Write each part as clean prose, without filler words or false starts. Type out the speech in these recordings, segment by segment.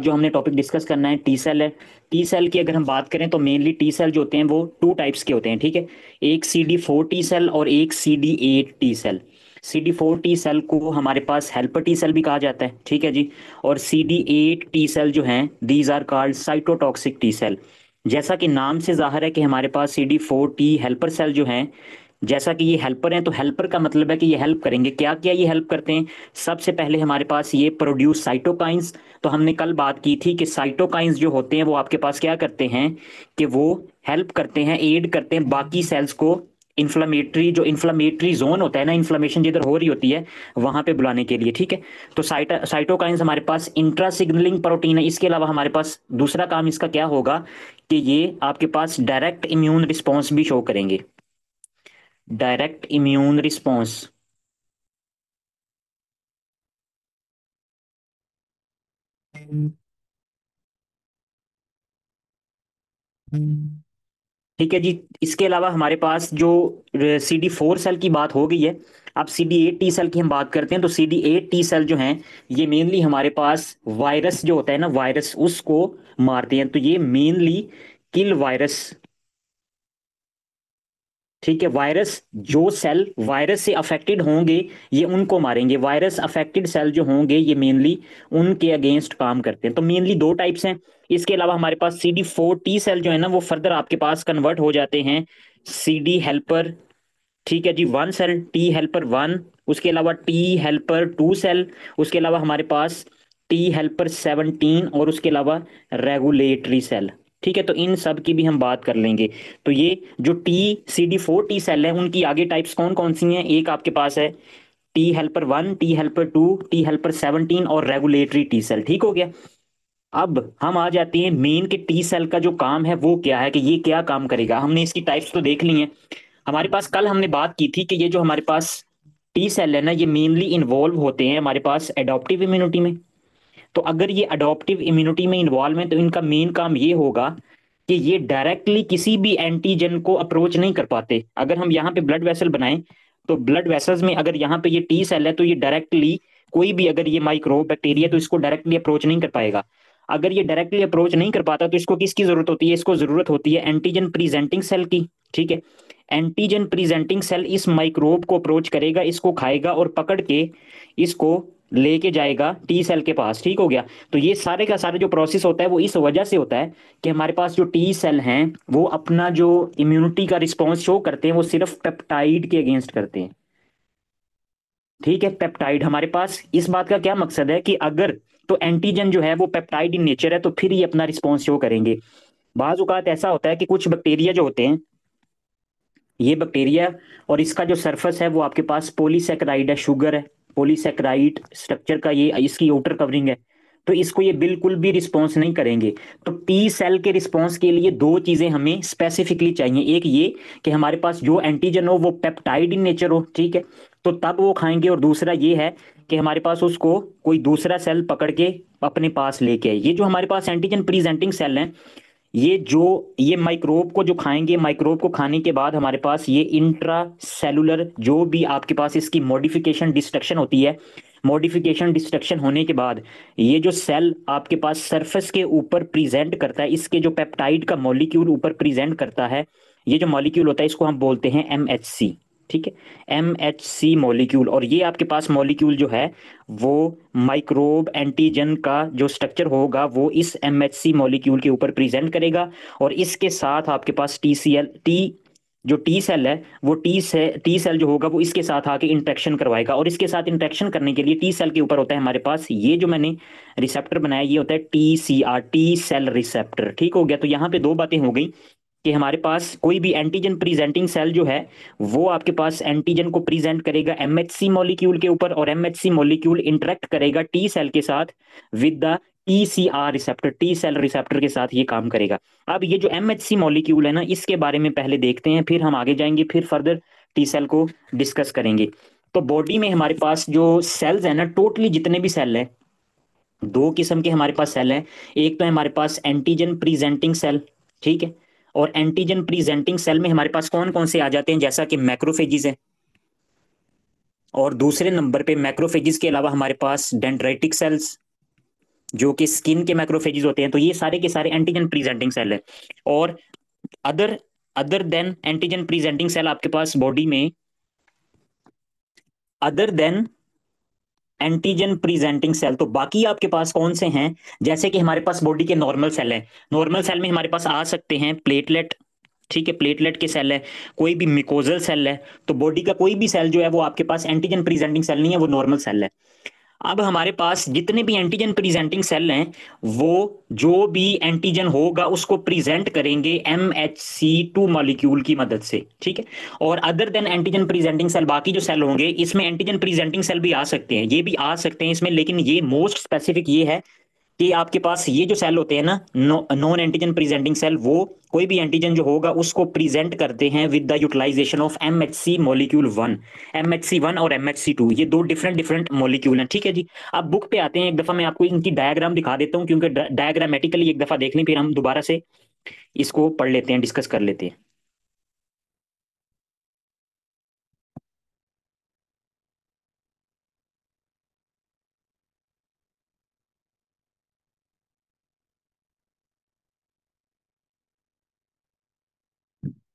जो हमने topic discuss करना है टी सेल है। टी सेल की अगर हम बात करें तो मेनली टी सेल जो होते हैं वो टू टाइप्स के होते हैं, ठीक है। एक CD4 टी सेल और एक CD8 T cell. CD4 T cell को हमारे पास हेल्पर टी सेल भी कहा जाता है, ठीक है जी। और CD8 टी सेल जो हैं these are called cytotoxic T cell. जैसा कि नाम से जाहिर है कि हमारे पास CD4 टी हेल्पर सेल जो हैं, जैसा कि ये हेल्पर हैं तो हेल्पर का मतलब है कि ये हेल्प करेंगे। क्या क्या ये हेल्प करते हैं? सबसे पहले हमारे पास ये प्रोड्यूस साइटोकाइंस। तो हमने कल बात की थी कि साइटोकाइंस जो होते हैं वो आपके पास क्या करते हैं कि वो हेल्प करते हैं, एड करते हैं बाकी सेल्स को इन्फ्लामेटरी, जो इन्फ्लामेटरी जोन होता है ना, इन्फ्लामेशन जिधर हो रही होती है वहां पे बुलाने के लिए, ठीक है। तो साइटोकाइंस हमारे पास इंट्रा सिग्नलिंग प्रोटीन है। इसके अलावा हमारे पास दूसरा काम इसका क्या होगा कि ये आपके पास डायरेक्ट इम्यून रिस्पॉन्स भी शो करेंगे। Direct immune response. ठीक है जी। इसके अलावा हमारे पास जो CD4 सेल की बात हो गई है, अब CD8 टी सेल की हम बात करते हैं। तो CD8 टी सेल जो हैं ये मेनली हमारे पास वायरस जो होता है ना, वायरस उसको मारते हैं। तो ये मेनली किल वायरस, ठीक है। वायरस, जो सेल वायरस से अफेक्टेड होंगे ये उनको मारेंगे। वायरस अफेक्टेड सेल जो होंगे ये मेनली उनके अगेंस्ट काम करते हैं। तो मेनली दो टाइप्स हैं। इसके अलावा हमारे पास CD4 टी सेल जो है ना वो फर्दर आपके पास कन्वर्ट हो जाते हैं CD हेल्पर, ठीक है जी, one cell T helper one. उसके अलावा टी हेल्पर टू सेल। उसके अलावा हमारे पास टी हेल्पर 17 और उसके अलावा रेगुलेटरी सेल, ठीक है। तो इन सब की भी हम बात कर लेंगे। तो ये जो CD4 टी सेल है उनकी आगे टाइप्स कौन कौन सी हैं? एक आपके पास है T helper one, T helper two, T helper 17 और रेगुलेटरी टी सेल, ठीक हो गया। अब हम आ जाते हैं मेन के टी सेल का जो काम है वो क्या है, कि ये क्या काम करेगा। हमने इसकी टाइप्स तो देख ली हैं। हमारे पास कल हमने बात की थी कि ये जो हमारे पास टी सेल है ना ये मेनली इन्वॉल्व होते हैं हमारे पास एडॉप्टिव इम्यूनिटी में। तो अगर ये अडॉप्टिव इम्यूनिटी में इन्वॉल्व है तो इनका मेन काम ये होगा कि ये डायरेक्टली किसी भी एंटीजन को अप्रोच नहीं कर पाते। अगर हम यहाँ पे ब्लड वेसल बनाएं तो ब्लड वेसल्स में अगर यहाँ पे ये टी सेल है तो ये डायरेक्टली कोई भी, अगर ये माइक्रोब बैक्टीरिया तो इसको डायरेक्टली अप्रोच नहीं कर पाएगा। अगर ये डायरेक्टली अप्रोच नहीं कर पाता तो इसको किसकी जरूरत होती है? इसको जरूरत होती है एंटीजन प्रेजेंटिंग सेल की, ठीक है। एंटीजन प्रेजेंटिंग सेल इस माइक्रोब को अप्रोच करेगा, इसको खाएगा और पकड़ के इसको लेके जाएगा टी सेल के पास, ठीक हो गया। तो ये सारे का सारे जो प्रोसेस होता है वो इस वजह से होता है कि हमारे पास जो टी सेल हैं वो अपना जो इम्यूनिटी का रिस्पॉन्स शो करते हैं वो सिर्फ पेप्टाइड के अगेंस्ट करते हैं, ठीक है। पेप्टाइड हमारे पास, इस बात का क्या मकसद है कि अगर तो एंटीजन जो है वो पेप्टाइड इन नेचर है तो फिर ये अपना रिस्पॉन्स शो करेंगे। बाज औकात ऐसा होता है कि कुछ बैक्टीरिया जो होते हैं, ये बैक्टीरिया और इसका जो सरफेस है वो आपके पास पॉलीसेकेराइड है, शुगर है, पॉलीसेकेराइड स्ट्रक्चर का ये इसकी आउटर कवरिंग है। तो इसको ये बिल्कुल भी रिस्पॉन्स नहीं करेंगे। तो टी सेल के रिस्पॉन्स के लिए दो चीजें हमें स्पेसिफिकली चाहिए। एक ये कि हमारे पास जो एंटीजन हो वो पेप्टाइड इन नेचर हो, ठीक है, तो तब वो खाएंगे। और दूसरा ये है कि हमारे पास उसको कोई दूसरा सेल पकड़ के अपने पास लेके आए। ये जो हमारे पास एंटीजन प्रेजेंटिंग सेल हैं ये माइक्रोब को जो खाएंगे, माइक्रोब को खाने के बाद हमारे पास ये इंट्रा सेलुलर जो भी आपके पास इसकी मॉडिफिकेशन डिस्ट्रक्शन होती है, मॉडिफिकेशन डिस्ट्रक्शन होने के बाद ये जो सेल आपके पास सरफेस के ऊपर प्रेजेंट करता है, इसके जो पेप्टाइड का मॉलिक्यूल ऊपर प्रेजेंट करता है, ये जो मॉलिक्यूल होता है इसको हम बोलते हैं MHC, ठीक है। MHC molecule. और ये आपके पास मॉलिक्यूल जो है वो माइक्रोब एंटीजन का जो स्ट्रक्चर होगा वो इस MHC मॉलिक्यूल के ऊपर प्रेजेंट करेगा। और इसके साथ आपके पास जो टी सेल है वो टी सेल जो होगा वो इसके साथ आके इंटरेक्शन करवाएगा। और इसके साथ इंटरेक्शन करने के लिए टी सेल के ऊपर होता है हमारे पास ये जो मैंने रिसेप्टर बनाया, ये होता है TCR, टी सेल रिसेप्टर, ठीक हो गया। तो यहाँ पे दो बातें हो गई कि हमारे पास कोई भी एंटीजन प्रेजेंटिंग सेल जो है वो आपके पास एंटीजन को प्रेजेंट करेगा MHC मॉलिक्यूल के ऊपर, और MHC मॉलिक्यूल इंटरेक्ट करेगा टी सेल के साथ with the TCR receptor, T cell receptor के साथ ये काम करेगा। अब ये जो MHC मॉलिक्यूल है ना इसके बारे में पहले देखते हैं, फिर हम आगे जाएंगे, फिर फर्दर टी सेल को डिस्कस करेंगे। तो बॉडी में हमारे पास जो सेल्स है ना, टोटली जितने भी सेल हैं, दो किस्म के हमारे पास सेल हैं। एक तो है हमारे पास एंटीजन प्रेजेंटिंग सेल, ठीक है। और एंटीजन प्रेजेंटिंग सेल में हमारे पास कौन कौन से आ जाते हैं? जैसा कि मैक्रोफेजिस है। और दूसरे नंबर पे मैक्रोफेजिस के अलावा हमारे पास डेंड्राइटिक सेल्स, जो कि स्किन के मैक्रोफेजेस होते हैं, तो ये सारे के सारे एंटीजन प्रेजेंटिंग सेल है। और other other than antigen presenting cell आपके पास बॉडी में, other than antigen presenting cell, तो बाकी आपके पास कौन से हैं? जैसे कि हमारे पास बॉडी के नॉर्मल सेल है, नॉर्मल सेल में हमारे पास आ सकते हैं प्लेटलेट, ठीक है, प्लेटलेट के सेल है, कोई भी मिकोजल सेल है। तो बॉडी का कोई भी सेल जो है वो आपके पास एंटीजन प्रेजेंटिंग सेल नहीं है, वो नॉर्मल सेल है। अब हमारे पास जितने भी एंटीजन प्रेजेंटिंग सेल हैं, वो जो भी एंटीजन होगा उसको प्रेजेंट करेंगे MHC2 मॉलिक्यूल की मदद से, ठीक है। और other than antigen presenting cell, बाकी जो सेल होंगे इसमें एंटीजन प्रेजेंटिंग सेल भी आ सकते हैं, ये भी आ सकते हैं इसमें, लेकिन ये मोस्ट स्पेसिफिक ये है कि आपके पास ये जो सेल होते हैं ना, नॉन एंटीजन प्रेजेंटिंग सेल, वो कोई भी एंटीजन जो होगा उसको प्रेजेंट करते हैं with the utilization of MHC molecule one. MHC1 और MHC2 ये दो डिफरेंट डिफरेंट मॉलिक्यूल हैं, ठीक है जी। अब बुक पे आते हैं, एक दफा मैं आपको इनकी डायग्राम दिखा देता हूँ, क्योंकि डायग्रामेटिकली एक दफा देख लें, फिर हम दोबारा से इसको पढ़ लेते हैं, डिस्कस कर लेते हैं।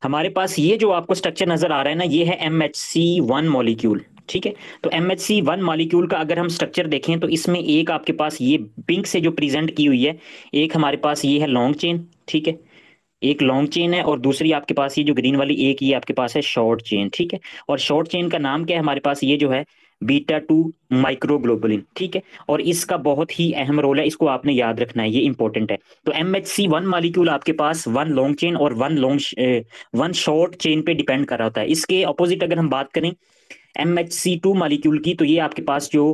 हमारे पास ये जो आपको स्ट्रक्चर नजर आ रहा है ना, ये है MHC1 मॉलिक्यूल, ठीक है। तो MHC1 मॉलिक्यूल का अगर हम स्ट्रक्चर देखें तो इसमें एक आपके पास ये पिंक से जो प्रेजेंट की हुई है, एक हमारे पास ये है लॉन्ग चेन, ठीक है, एक लॉन्ग चेन है, और दूसरी आपके पास ये जो ग्रीन वाली एक ये आपके पास है शॉर्ट चेन, ठीक है। और शॉर्ट चेन का नाम क्या है हमारे पास, ये जो है बीटा 2 माइक्रोग्लोबुलिन, ठीक है। और इसका बहुत ही अहम रोल है, इसको आपने याद रखना है, ये इंपॉर्टेंट है। तो MHC1 मॉलिक्यूल आपके पास वन लॉन्ग चेन और वन शॉर्ट चेन पे डिपेंड कर रहा होता है। इसके ऑपोजिट अगर हम बात करें MHC2 मॉलिक्यूल की, तो ये आपके पास जो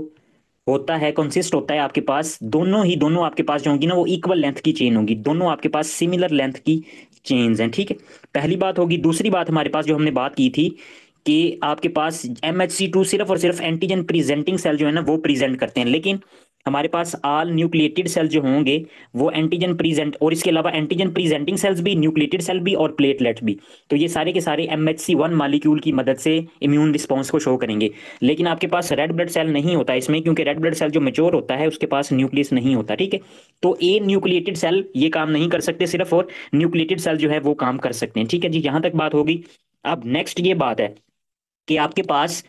होता है, कंसिस्ट होता है आपके पास, दोनों आपके पास जो होंगी ना वो इक्वल लेंथ की चेन होगी, दोनों आपके पास सिमिलर लेंथ की चेन्स हैं, ठीक है। पहली बात होगी। दूसरी बात हमारे पास जो हमने बात की थी कि आपके पास MHC2 सिर्फ और सिर्फ एंटीजन प्रेजेंटिंग सेल जो है ना वो प्रेजेंट करते हैं, लेकिन हमारे पास ऑल न्यूक्लिएटेड सेल जो होंगे वो एंटीजन प्रेजेंट, और इसके अलावा एंटीजन प्रेजेंटिंग सेल्स भी, न्यूक्लिएटेड सेल भी और प्लेटलेट भी, तो ये सारे के सारे MHC1 मॉलिक्यूल की मदद से इम्यून रिस्पॉन्स को शो करेंगे। लेकिन आपके पास रेड ब्लड सेल नहीं होता इसमें, क्योंकि रेड ब्लड सेल जो मेच्योर होता है उसके पास न्यूक्लियस नहीं होता, ठीक है। तो ए न्यूक्लिएटेड सेल ये काम नहीं कर सकते सिर्फ, और न्यूक्लिएटेड सेल जो है वो काम कर सकते हैं, ठीक है जी, यहां तक बात होगी। अब नेक्स्ट ये बात है कि आपके पास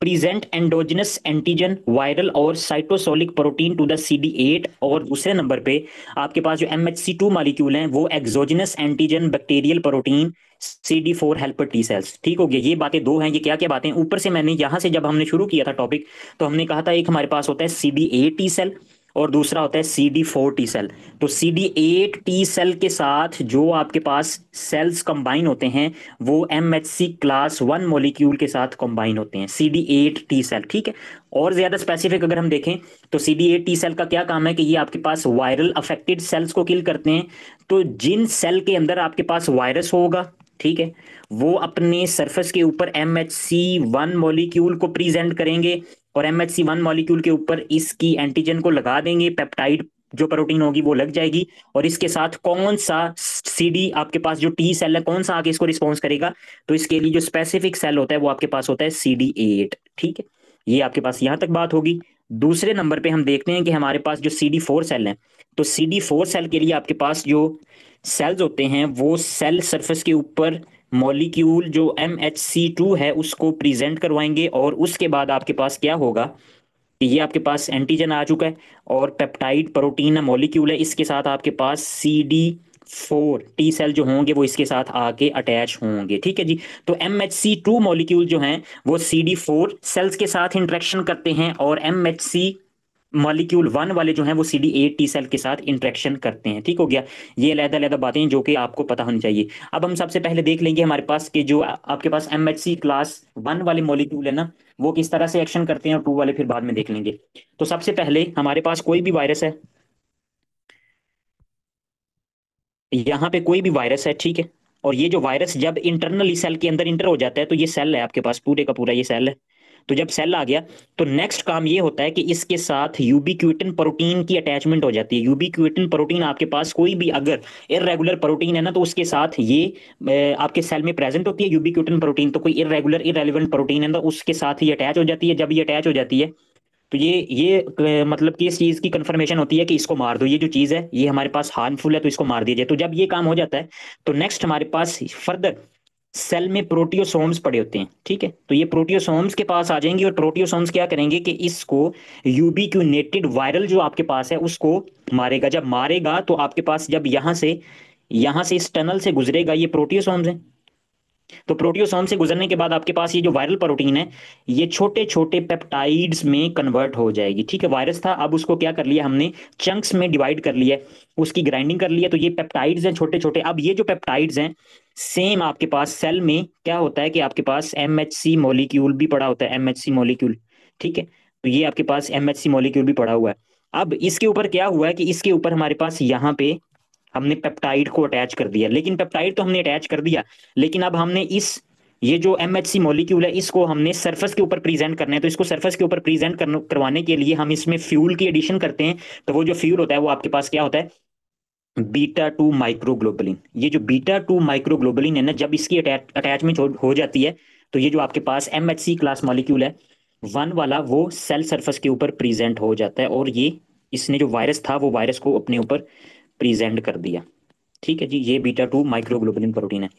प्रेजेंट एंडोजिनस एंटीजन वायरल और cytosolic protein to the CD8, और दूसरे नंबर पे आपके पास जो MHC2 मॉलिक्यूल हैं वो exogenous antigen bacterial protein CD4 helper T cells, ठीक हो गया। ये बातें दो हैं, ये क्या क्या बातें ऊपर से मैंने यहां से जब हमने शुरू किया था टॉपिक, तो हमने कहा था एक हमारे पास होता है CD8 टी सेल और दूसरा होता है CD4 टी सेल। तो CD8 टी सेल के साथ जो आपके पास सेल्स कंबाइन होते हैं वो MHC class 1 मॉलिक्यूल के साथ कंबाइन होते हैं, CD8 टी सेल, ठीक है। और ज्यादा स्पेसिफिक अगर हम देखें तो CD8 टी सेल का क्या काम है कि ये आपके पास वायरल अफेक्टेड सेल्स को किल करते हैं। तो जिन सेल के अंदर आपके पास वायरस होगा, ठीक है, वो अपने सरफेस के ऊपर MHC1 मॉलिक्यूल को प्रेजेंट करेंगे, और MHC1 मॉलिक्यूल के ऊपर इसकी एंटीजन को लगा देंगे, पेप्टाइड जो प्रोटीन होगी वो लग जाएगी, और इसके साथ कौन सा CD आपके पास जो टी सेल है कौन सा आके इसको रिस्पॉन्स करेगा, तो इसके लिए जो स्पेसिफिक सेल होता है वो आपके पास होता है CD8, ठीक है। ये आपके पास यहां तक बात होगी। दूसरे नंबर पे हम देखते हैं कि हमारे पास जो CD4 सेल है, तो CD4 सेल के लिए आपके पास जो सेल्स होते हैं वो सेल सरफेस के ऊपर मॉलिक्यूल जो MHC2 है उसको प्रेजेंट करवाएंगे, और उसके बाद आपके पास क्या होगा कि ये आपके पास एंटीजन आ चुका है और पेप्टाइड प्रोटीन मॉलिक्यूल है, इसके साथ आपके पास CD4 टी सेल जो होंगे वो इसके साथ आके अटैच होंगे, ठीक है जी। तो MHC2 मॉलिक्यूल जो हैं वो CD4 सेल्स के साथ इंटरेक्शन करते हैं, और MHC मॉलिक्यूल 1 वाले जो हैं वो CD8 टी सेल के साथ इंटरेक्शन करते हैं, ठीक हो गया। ये अलग अलग बातें जो कि आपको पता होनी चाहिए। अब हम सबसे पहले देख लेंगे हमारे पास कि जो आपके पास MHC class 1 वाले मॉलिक्यूल है ना वो किस तरह से एक्शन करते हैं, और 2 वाले फिर बाद में देख लेंगे। तो सबसे पहले हमारे पास कोई भी वायरस है, यहाँ पे कोई भी वायरस है, ठीक है। और ये जो वायरस जब इंटरनली सेल के अंदर इंटर हो जाता है, तो ये सेल है आपके पास पूरे का पूरा ये सेल है। तो जब सेल आ गया तो नेक्स्ट काम ये होता है कि इसके साथ यूबिक्विटिन प्रोटीन की अटैचमेंट हो जाती है। यूबिक्विटिन प्रोटीन आपके पास कोई भी अगर इरेगुलर प्रोटीन है ना तो उसके साथ ये आपके सेल में प्रेजेंट होती है यूबिक्विटिन प्रोटीन, तो कोई इरेगुलर इरेलीवेंट प्रोटीन है ना उसके साथ ही अटैच हो जाती है। जब ये अटैच हो जाती है तो मतलब कि इस चीज़ की कंफर्मेशन होती है कि इसको मार दो, ये जो चीज़ है ये हमारे पास हार्मफुल है तो इसको मार दिया जाए। तो जब ये काम हो जाता है तो नेक्स्ट हमारे पास फर्दर सेल में प्रोटियोसोम्स पड़े होते हैं, ठीक है। तो ये प्रोटियोसोम्स के पास आ जाएंगे और प्रोटियोसोम्स क्या करेंगे कि इसको यूबीक्यूनेटेड वायरल जो आपके पास है उसको मारेगा। जब मारेगा तो आपके पास जब यहाँ से इस टनल से गुजरेगा, ये प्रोटियोसोम्स है। तो प्रोटियोसोम से गुजरने के बाद आपके पास ये जो वायरल प्रोटीन है ये छोटे छोटे पेप्टाइड्स में कन्वर्ट हो जाएगी, ठीक है। वायरस था, अब उसको क्या कर लिया हमने, चंक्स में डिवाइड कर लिया, उसकी ग्राइंडिंग कर लिया। तो ये पेप्टाइड्स हैं छोटे छोटे। अब ये जो पेप्टाइड्स हैं सेम आपके पास सेल में क्या होता है कि आपके पास एमएचसी मॉलिक्यूल भी पड़ा होता है, एमएचसी मॉलिक्यूल, ठीक है। तो ये आपके पास एमएचसी मॉलिक्यूल भी पड़ा हुआ है। अब इसके ऊपर क्या हुआ है कि इसके ऊपर हमारे पास यहाँ पे हमने पेप्टाइड को अटैच कर दिया। लेकिन पेप्टाइड तो हमने अटैच कर दिया, लेकिन अब हमने ये जो एमएचसी मॉलिक्यूल है इसको हमने सरफेस के ऊपर प्रेजेंट करना है। तो इसको सरफेस के ऊपर प्रेजेंट करवाने के लिए हम इसमें फ्यूल की एडिशन करते हैं। तो वो जो फ्यूल होता है वो आपके पास क्या होता है, बीटा 2 माइक्रोग्लोबुलिन। ये जो बीटा 2 माइक्रोग्लोबुलिन है ना, जब इसकी अटैचमेंट हो जाती है तो ये जो आपके पास एमएचसी क्लास मॉलिक्यूल है वन वाला वो सेल सरफेस के ऊपर प्रेजेंट हो जाता है, और ये इसने जो वायरस था वो वायरस को अपने ऊपर प्रेजेंट कर दिया, ठीक है जी। ये बीटा 2 माइक्रोग्लोबुलिन प्रोटीन है।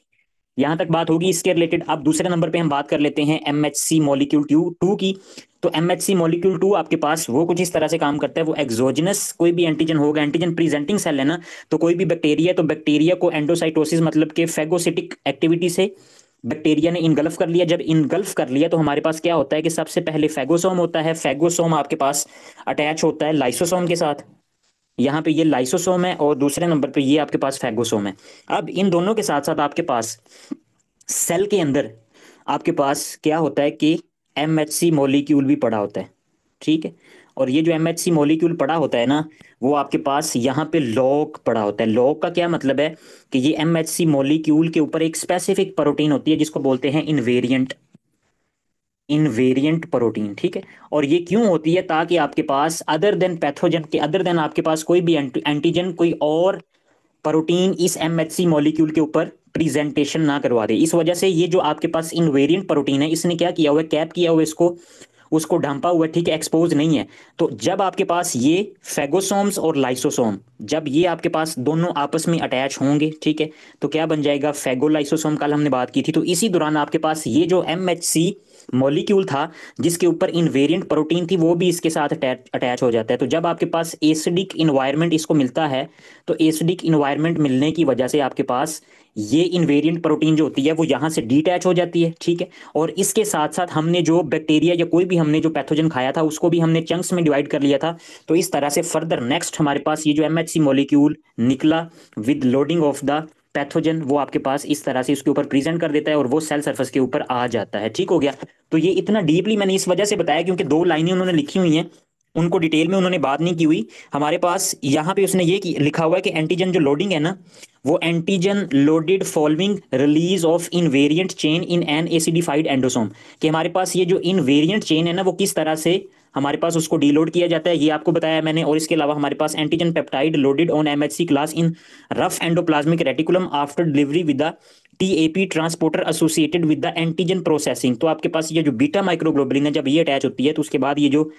यहां तक बात होगी इसके रिलेटेड। अब दूसरे नंबर पे हम बात कर लेते हैं एमएचसी मॉलिक्यूल टू की। तो एमएचसी मॉलिक्यूल 2 आपके पास वो कुछ इस तरह से काम करता है, वो एक्सोजिनस कोई भी एंटीजन होगा, एंटीजन प्रेजेंटिंग सेल है ना, तो कोई भी बैक्टीरिया, तो बैक्टीरिया को एंडोसाइटोसिस मतलब के फेगोसिटिक एक्टिविटी से बैक्टीरिया ने इनगल्फ कर लिया। जब इनगल्फ कर लिया तो हमारे पास क्या होता है कि सबसे पहले फेगोसोम होता है। फेगोसोम आपके पास अटैच होता है लाइसोसोम के साथ। यहाँ पे ये लाइसोसोम है और दूसरे नंबर पे ये आपके पास फेगोसोम है। अब इन दोनों के साथ साथ आपके पास सेल के अंदर आपके पास क्या होता है कि एमएचसी मॉलिक्यूल भी पड़ा होता है, ठीक है। और ये जो एमएचसी मॉलिक्यूल पड़ा होता है ना, वो आपके पास यहाँ पे लॉग पड़ा होता है। लॉग का क्या मतलब है कि ये एमएचसी मॉलिक्यूल के ऊपर एक स्पेसिफिक प्रोटीन होती है जिसको बोलते हैं इनवेरिएंट प्रोटीन, ठीक है। और ये क्यों होती है, ताकि आपके पास अदर देन पैथोजन के, अदर देन आपके पास कोई भी एंटीजन कोई और प्रोटीन इस एमएचसी मॉलिक्यूल के ऊपर प्रेजेंटेशन ना करवा दे। इस वजह से ये जो आपके पास इनवेरिएंट प्रोटीन है इसने क्या किया हुआ है, कैप किया हुआ है इसको, उसको ढांपा हुआ है, ठीक है, एक्सपोज नहीं है। तो जब आपके पास ये फेगोसोम्स और लाइसोसोम, जब ये आपके पास दोनों आपस में अटैच होंगे, ठीक है, तो क्या बन जाएगा, फेगोलाइसोसोम। कल हमने बात की थी। तो इसी दौरान आपके पास ये जो एमएचसी मॉलिक्यूल था जिसके ऊपर इनवेरिएंट प्रोटीन थी वो भी इसके साथ अटैच हो जाता है। तो जब आपके पास एसिडिक इन्वायरमेंट इसको मिलता है, तो एसिडिक इन्वायरमेंट मिलने की वजह से आपके पास ये इनवेरिएंट प्रोटीन जो होती है वो यहाँ से डीटैच हो जाती है, ठीक है। और इसके साथ साथ हमने जो बैक्टीरिया या कोई भी हमने जो पैथोजन खाया था उसको भी हमने चंक्स में डिवाइड कर लिया था। तो इस तरह से फर्दर नेक्स्ट हमारे पास ये जो एमएचसी मॉलिक्यूल निकला with loading of the pathogen, वो आपके पास इस तरह से उसके ऊपर प्रेजेंट कर देता है और वो सेल सरफेस के ऊपर आ जाता है, ठीक हो गया। तो ये इतना डीपली मैंने इस वजह से बताया क्योंकि दो लाइनें उन्होंने लिखी हुई हैं, उनको डिटेल में उन्होंने बात नहीं की हुई। हमारे पास यहाँ पे उसने लिखा हुआ है कि एंटीजन जो लोडिंग है ना, वो antigen loaded following release of invariant chain in an acidified endosome. कि हमारे पास ये जो इनवेरिएंट चेन है ना वो किस तरह से हमारे पास उसको डीलोड किया जाता है, ये आपको बताया मैंने। और इसके अलावा हमारे पास antigen peptide loaded on MHC class in rough endoplasmic reticulum after delivery with the TAP transporter associated with the antigen processing. तो आपके पास ये जो बीटा माइक्रोग्लोबुलिन है जब ये अटैच होती है तो उसके बाद ये जो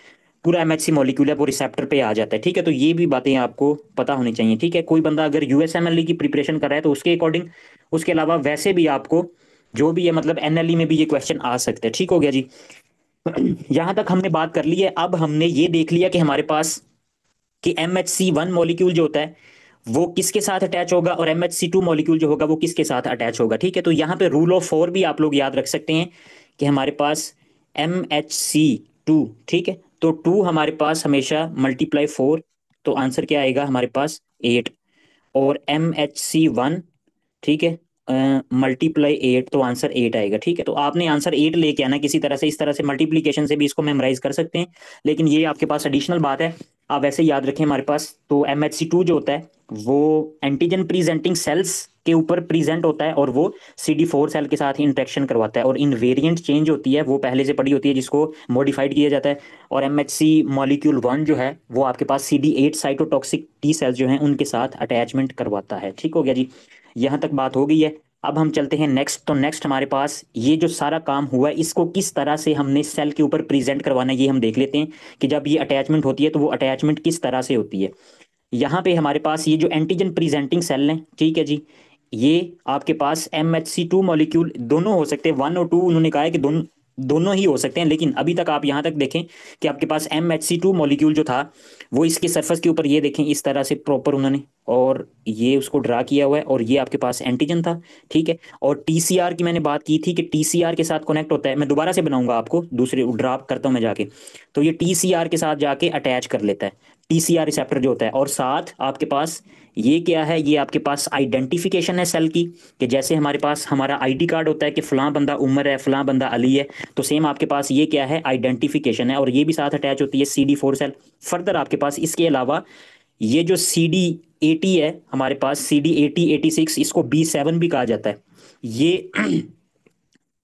पूरा एमएचसी मॉलिक्यूल है वो रिसेप्टर पे आ जाता है, ठीक है। तो ये भी बातें आपको पता होनी चाहिए, ठीक है। कोई बंदा अगर यूएसएमएलई की प्रिपरेशन कर रहा है तो उसके अकॉर्डिंग, उसके अलावा वैसे भी आपको जो भी है मतलब एनएलई में भी ये क्वेश्चन आ सकते हैं, ठीक हो गया जी। यहां तक हमने बात कर ली है। अब हमने ये देख लिया कि हमारे पास कि MHC1 मॉलिक्यूल जो होता है वो किसके साथ अटैच होगा और MHC2 मॉलिक्यूल जो होगा वो किसके साथ अटैच होगा, ठीक है। तो यहाँ पे रूल ऑफ 4 भी आप लोग याद रख सकते हैं कि हमारे पास MHC2, ठीक है, तो 2 हमारे पास हमेशा मल्टीप्लाई 4, तो आंसर क्या आएगा हमारे पास 8। और MHC1, ठीक है, मल्टीप्लाई 8, तो आंसर 8 आएगा, ठीक है। तो आपने आंसर 8 लेके आना किसी तरह से, इस तरह से मल्टीप्लीकेशन से भी इसको मेमोराइज कर सकते हैं, लेकिन ये आपके पास एडिशनल बात है, आप वैसे याद रखें। हमारे पास तो MHC2 जो होता है वो एंटीजन प्रेजेंटिंग सेल्स के ऊपर प्रेजेंट होता है और वो CD4 सेल के साथ इंटरेक्शन करवाता है। और इनवेरिएंट चेंज होती है वो पहले से पड़ी होती है जिसको मॉडिफाइड किया जाता है। और MHC मॉलिक्यूल 1 जो है वो आपके पास CD8 साइटोटॉक्सिक टी सेल्स जो हैं उनके साथ अटैचमेंट करवाता है, ठीक हो गया जी। यहाँ तक बात हो गई है। अब हम चलते हैं नेक्स्ट। तो नेक्स्ट हमारे पास ये जो सारा काम हुआ है इसको किस तरह से हमने सेल के ऊपर प्रेजेंट करवाना है ये हम देख लेते हैं कि जब ये अटैचमेंट होती है तो वो अटैचमेंट किस तरह से होती है। यहाँ पे हमारे पास ये जो एंटीजन प्रेजेंटिंग सेल हैं, ठीक है जी, ये आपके पास MHC2 मॉलिक्यूल दोनों हो सकते हैं, 1 और 2 उन्होंने कहा है कि दोनों दोनों ही हो सकते हैं, लेकिन अभी तक आप यहाँ तक देखें कि आपके पास MHC2 मॉलिक्यूल जो था वो इसके सरफेस के ऊपर ये देखें इस तरह से प्रॉपर उन्होंने, और ये उसको ड्रा किया हुआ है, और ये आपके पास एंटीजन था, ठीक है। और TCR की मैंने बात की थी कि TCR के साथ कनेक्ट होता है, मैं दोबारा से बनाऊंगा आपको, दूसरे ड्रा करता हूँ मैं जाके, तो ये TCR के साथ जाके अटैच कर लेता है, TCR रिसेप्टर जो होता है। और साथ आपके पास ये क्या है, ये आपके पास आइडेंटिफिकेशन है सेल की, कि जैसे हमारे पास हमारा ID कार्ड होता है कि फलां बंदा उमर है, फलां बंदा अली है, तो सेम आपके पास ये क्या है, आइडेंटिफिकेशन है, और ये भी साथ अटैच होती है CD4 सेल। फर्दर आपके पास इसके अलावा ये जो CD80 है हमारे पास, CD80 86, इसको B7 भी कहा जाता है, ये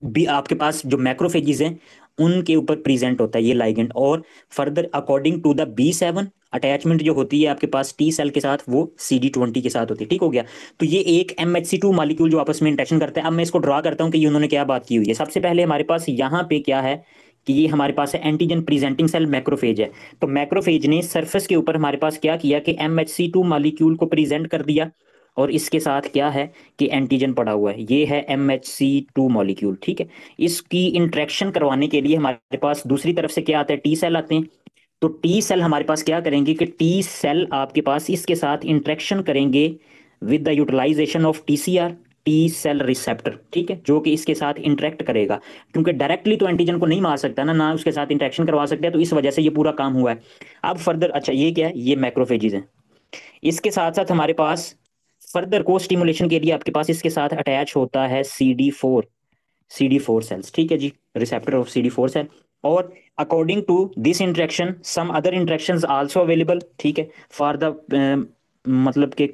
भी आपके पास जो मैक्रोफेजिस हैं उनके ऊपर प्रेजेंट होता है ये लाइगेंड। और further according to the B7 attachment जो होती है आपके पास T सेल के साथ वो CD20 के साथ होती है, ठीक हो गया। तो ये एक MHC2 मॉलिक्यूल जो आपस में इंटरेक्शन करते हैं। अब मैं इसको ड्रा करता हूँ कि ये उन्होंने क्या बात की हुई है। सबसे पहले हमारे पास यहाँ पे क्या है कि ये हमारे पास है एंटीजन प्रेजेंटिंग सेल मैक्रोफेज है। तो मैक्रोफेज ने सरफेस के ऊपर हमारे पास क्या किया कि MHC2 मॉलिक्यूल को प्रेजेंट कर दिया, और इसके साथ क्या है कि एंटीजन पड़ा हुआ है, ये है MHC2 मॉलिक्यूल, ठीक है। इसकी इंट्रैक्शन करवाने के लिए हमारे पास दूसरी तरफ से क्या आता है, टी सेल आते हैं। तो टी सेल हमारे पास क्या करेंगे कि टी सेल आपके पास इसके साथ इंट्रैक्शन करेंगे with the utilization of TCR, T cell receptor, ठीक है, जो कि इसके साथ इंटरेक्ट करेगा, क्योंकि डायरेक्टली तो एंटीजन को नहीं मार सकता ना, ना उसके साथ इंटरेक्शन करवा सकते हैं, तो इस वजह से ये पूरा काम हुआ है। अब फर्दर, अच्छा ये क्या है, ये मैक्रोफेजिज है। इसके साथ साथ हमारे पास फर्दर को स्टिमुलेशन के लिए आपके पास इसके साथ अटैच होता है CD4 सेल्स, ठीक है जी, रिसेप्टर ऑफ CD4 सेल। और according to this interaction some other interactions also available, ठीक है, फॉर द मतलब के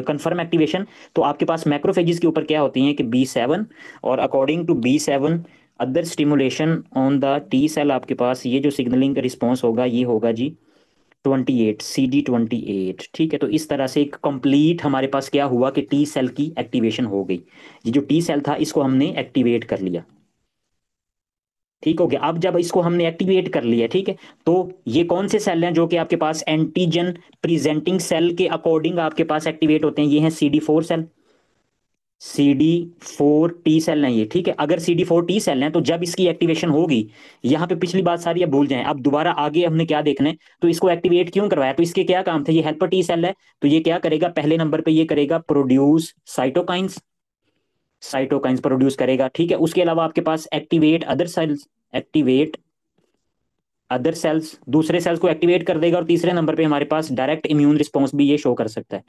कंफर्म एक्टिवेशन। तो आपके पास मैक्रोफेजिस के ऊपर क्या होती हैं कि B7, और according to B7 other stimulation on the T cell, आपके पास ये जो सिग्नलिंग रिस्पॉन्स होगा ये होगा जी 28, CD28, ठीक है। तो इस तरह से एक कंप्लीट हमारे पास क्या हुआ कि टी सेल की एक्टिवेशन हो गई। ये जो टी सेल था इसको हमने एक्टिवेट कर लिया, ठीक हो गया। अब जब इसको हमने एक्टिवेट कर लिया, ठीक है, तो ये कौन से सेल हैं जो कि आपके पास एंटीजन प्रेजेंटिंग सेल के अकॉर्डिंग आपके पास एक्टिवेट होते हैं, ये हैं CD4 cell, CD4 T cell हैं ये, ठीक है। अगर CD4 T सेल हैं तो जब इसकी एक्टिवेशन होगी, यहाँ पे पिछली बात सारी अब भूल जाएं, अब दोबारा आगे हमने क्या देखना है, तो इसको एक्टिवेट क्यों करवाया, तो इसके क्या काम थे, ये हेल्पर T सेल है, तो ये क्या करेगा, पहले नंबर पे ये करेगा प्रोड्यूस साइटोकाइंस, साइटोकाइंस प्रोड्यूस करेगा, ठीक है। उसके अलावा आपके पास activate other cells, activate other cells, दूसरे सेल्स को एक्टिवेट कर देगा, और तीसरे नंबर पे हमारे पास डायरेक्ट इम्यून रिस्पॉन्स भी ये शो कर सकता है,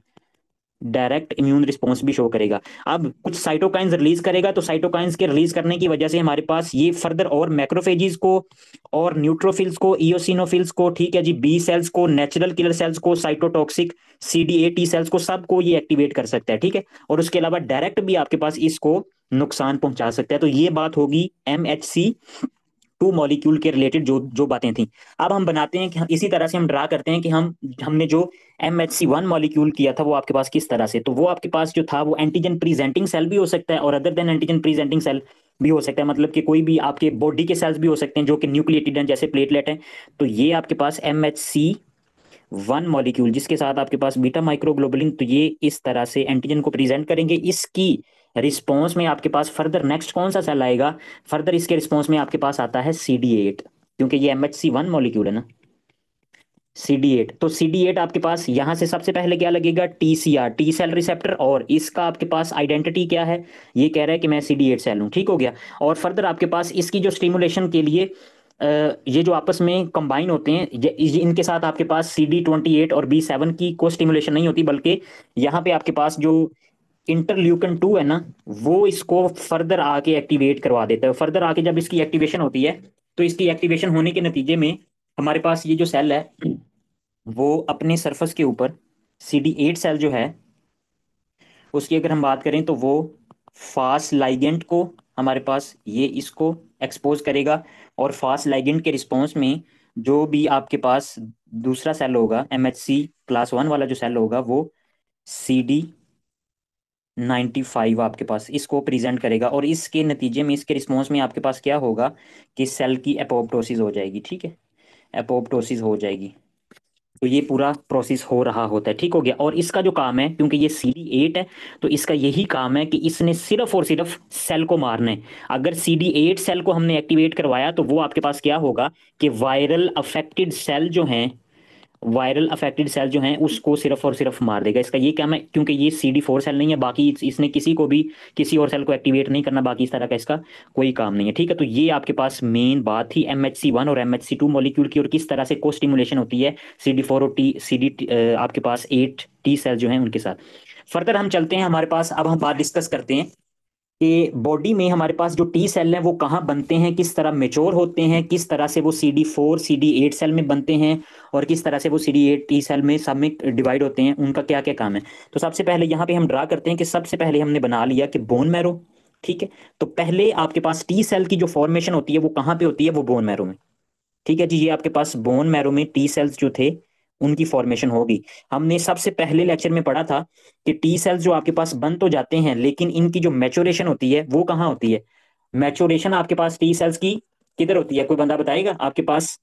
डायरेक्ट इम्यून रिस्पॉन्स भी शो करेगा। अब कुछ साइटोकाइंस रिलीज करेगा, तो साइटोकाइंस के रिलीज करने की वजह से हमारे पास ये फर्दर और मैक्रोफेजिस को और न्यूट्रोफिल्स को, इयोसिनोफिल्स को, ठीक है जी, B सेल्स को, नेचुरल किलर सेल्स को, साइटोटॉक्सिक CD8 सेल्स को, सबको ये एक्टिवेट कर सकता है, ठीक है। और उसके अलावा डायरेक्ट भी आपके पास इसको नुकसान पहुंचा सकता है। तो ये बात होगी MHC2 मॉलिक्यूल के रिलेटेड जो जो बातें थी। अब हम बनाते हैं कि इसी तरह से हम ड्रा करते हैं कि हमने जो MHC1 मॉलिक्यूल किया था वो आपके पास किस तरह से, तो वो आपके पास जो था वो एंटीजन प्रेजेंटिंग सेल भी हो सकता है, और other than antigen presenting cell भी हो सकता है, मतलब कि कोई भी आपके बॉडी के सेल्स भी हो सकते हैं जो कि न्यूक्लिएटेड हैं, जैसे प्लेटलेट हैं। तो ये आपके पास MHC1 मॉलिक्यूल जिसके साथ आपके पास बीटा माइक्रोग्लोबुलिन, तो ये इस तरह से एंटीजन को प्रेजेंट करेंगे। इसकी रिस्पॉन्स में आपके पास फर्दर नेक्स्ट कौन सा सेल आएगा, फर्दर इसके रिस्पॉन्स में आपके पास आता है CD8, क्योंकि ये MHC1 मॉलिक्यूल है ना, CD8। तो CD8 आपके पास यहां से सबसे पहले क्या लगेगा, TCR, टी सेल रिसेप्टर, और इसका आपके पास आइडेंटिटी क्या है, ये कह रहा है कि मैं CD8 सेल हूं, ठीक हो गया। और फर्दर आपके पास इसकी जो स्टिमुलेशन के लिए ये जो आपस में कंबाइन होते हैं, इनके साथ आपके पास CD28 और B7 की को स्टिमुलेशन नहीं होती, बल्कि यहाँ पे आपके पास जो इंटरल्यूकन 2 है ना, वो इसको फर्दर आके एक्टिवेट करवा देता है। फर्दर आके जब इसकी एक्टिवेशन होती है, तो इसकी एक्टिवेशन होने के नतीजे में हमारे पास ये जो सेल है वो अपने सरफेस के ऊपर CD8 सेल जो है उसकी अगर हम बात करें तो वो फास्ट लाइगेंड को हमारे पास ये इसको एक्सपोज करेगा, और फास्ट लाइगेंड के रिस्पॉन्स में जो भी आपके पास दूसरा सेल होगा MHC क्लास 1 वाला जो सेल होगा वो CD 95 आपके पास इसको प्रेजेंट करेगा, और इसके नतीजे में, इसके रिस्पॉन्स में आपके पास क्या होगा कि सेल की एपोप्टोसिस हो जाएगी। ठीक है, एपोप्टोसिस हो जाएगी। तो ये पूरा प्रोसेस हो रहा होता है। ठीक हो गया। और इसका जो काम है, क्योंकि ये CD8 है, तो इसका यही काम है कि इसने सिर्फ और सिर्फ सेल को मारना है। अगर CD8 सेल को हमने एक्टिवेट करवाया तो वो आपके पास क्या होगा कि वायरल अफेक्टेड सेल जो हैं, वायरल अफेक्टेड सेल जो हैं उसको सिर्फ और सिर्फ मार देगा। इसका ये काम है, क्योंकि ये CD4 सेल नहीं है, बाकी इसने किसी को भी, किसी और सेल को एक्टिवेट नहीं करना, बाकी इस तरह का इसका कोई काम नहीं है। ठीक है, तो ये आपके पास मेन बात थी MHC1 और MHC2 मॉलिक्यूल की, और किस तरह से को स्टिमुलेशन होती है CD4 और CD आपके पास 8T सेल जो हैं उनके साथ। फर्दर हम चलते हैं, हमारे पास अब हम बात डिस्कस करते हैं कि बॉडी में हमारे पास जो टी सेल हैं वो कहाँ बनते हैं, किस तरह मेच्योर होते हैं, किस तरह से वो CD4 CD8 सेल में बनते हैं, और किस तरह से वो CD8 टी सेल में सब में डिवाइड होते हैं, उनका क्या क्या काम है। तो सबसे पहले यहाँ पे हम ड्रा करते हैं कि सबसे पहले हमने बना लिया कि बोन मैरो। ठीक है, तो पहले आपके पास टी सेल की जो फॉर्मेशन होती है वो कहाँ पे होती है, वो बोन मैरो में। ठीक है जी, ये आपके पास बोन मैरो में टी सेल्स जो थे उनकी फॉर्मेशन होगी। हमने सबसे पहले लेक्चर में पढ़ा था कि टी सेल्स जो आपके पास बन तो जाते हैं, लेकिन इनकी जो मैच्योरेशन होती है वो कहाँ होती है। मैच्योरेशन आपके पास टी सेल्स की किधर होती है, कोई बंदा बताएगा। आपके पास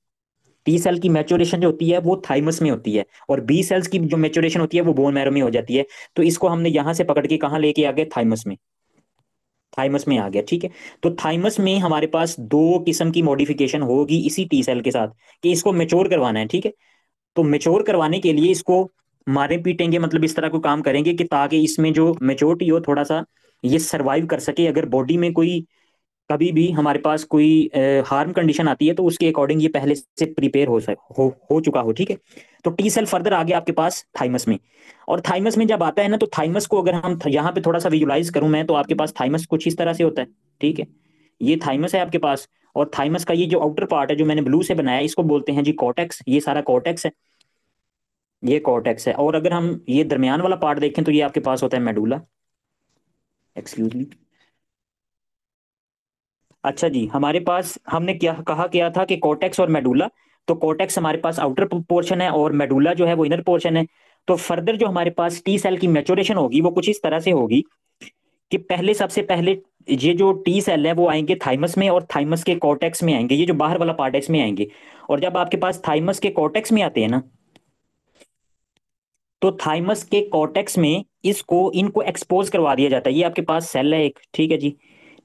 टी सेल की मैच्योरेशन जो होती है वो थाइमस में होती है, और बी सेल्स की जो मैच्योरेशन होती है वो बोन मैरो में हो जाती है। तो इसको हमने यहां से पकड़ के कहाँ लेके आ गए, थाइमस में। थाइमस में आ गया। ठीक है, तो थाइमस में हमारे पास दो किस्म की मॉडिफिकेशन होगी इसी टी सेल के साथ, कि इसको मेच्योर करवाना है। ठीक है, तो मेच्योर करवाने के लिए इसको मारे पीटेंगे, मतलब इस तरह को काम करेंगे कि ताकि इसमें जो मेच्योरिटी हो थोड़ा सा, ये सरवाइव कर सके। अगर बॉडी में कोई कभी भी हमारे पास कोई हार्म कंडीशन आती है तो उसके अकॉर्डिंग ये पहले से प्रिपेयर हो चुका हो। ठीक है, तो टी सेल फर्दर आ गया आपके पास थाइमस में। और थाइमस में जब आता है ना, तो थाइमस को अगर हम यहाँ पे थोड़ा सा विजुलाइज करूं मैं, तो आपके पास थाइमस कुछ इस तरह से होता है। ठीक है, ये थाइमस है आपके पास, और थाइमस का ये जो आउटर पार्ट है जो मैंने ब्लू से बनाया, इसको बोलते हैं जी कॉर्टेक्स। ये सारा कॉर्टेक्स है, ये कॉर्टेक्स है। और अगर हम ये दरमियान वाला पार्ट देखें तो ये आपके पास होता है मेडुला। Excuse me. अच्छा जी, हमारे पास हमने क्या कहा, क्या था कि कॉर्टेक्स और मेडुला। तो कॉर्टेक्स हमारे पास आउटर पोर्शन है और मेडुला जो है वो इनर पोर्शन है। तो फर्दर जो हमारे पास टी सेल की मैच्योरेशन होगी वो कुछ इस तरह से होगी कि पहले, सबसे पहले ये जो टी सेल है वो आएंगे थाइमस में, और थाइमस के कॉर्टेक्स में आएंगे, ये जो बाहर वाला पार्ट है इसमें आएंगे। और जब आपके पास थाइमस के कॉर्टेक्स में आते हैं ना, तो थाइमस के कॉर्टेक्स में इसको इनको एक्सपोज करवा दिया जाता है। ये आपके पास सेल है एक, ठीक है जी,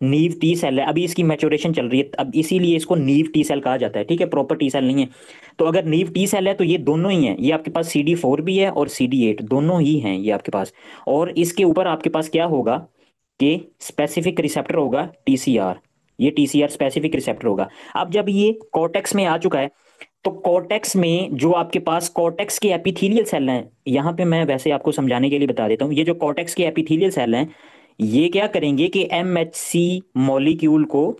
नीव टी सेल है। अभी इसकी मैच्योरेशन चल रही है, अब इसीलिए इसको नीव टी सेल कहा जाता है। ठीक है, प्रॉपर टी सेल नहीं है। तो अगर नीव टी सेल है तो ये दोनों ही हैं, ये आपके पास CD4 भी है और CD8 दोनों ही हैं ये आपके पास। और इसके ऊपर आपके पास क्या होगा कि स्पेसिफिक रिसेप्टर होगा TCR। ये TCR स्पेसिफिक रिसेप्टर होगा। अब जब ये कॉर्टेक्स में आ चुका है, तो कॉर्टेक्स में जो आपके पास कॉर्टेक्स के एपिथेलियल सेल हैं, यहाँ पे मैं वैसे आपको समझाने के लिए बता देता हूँ, ये जो कॉर्टेक्स के एपिथेलियल सेल हैं, ये क्या करेंगे कि MHC मॉलिक्यूल को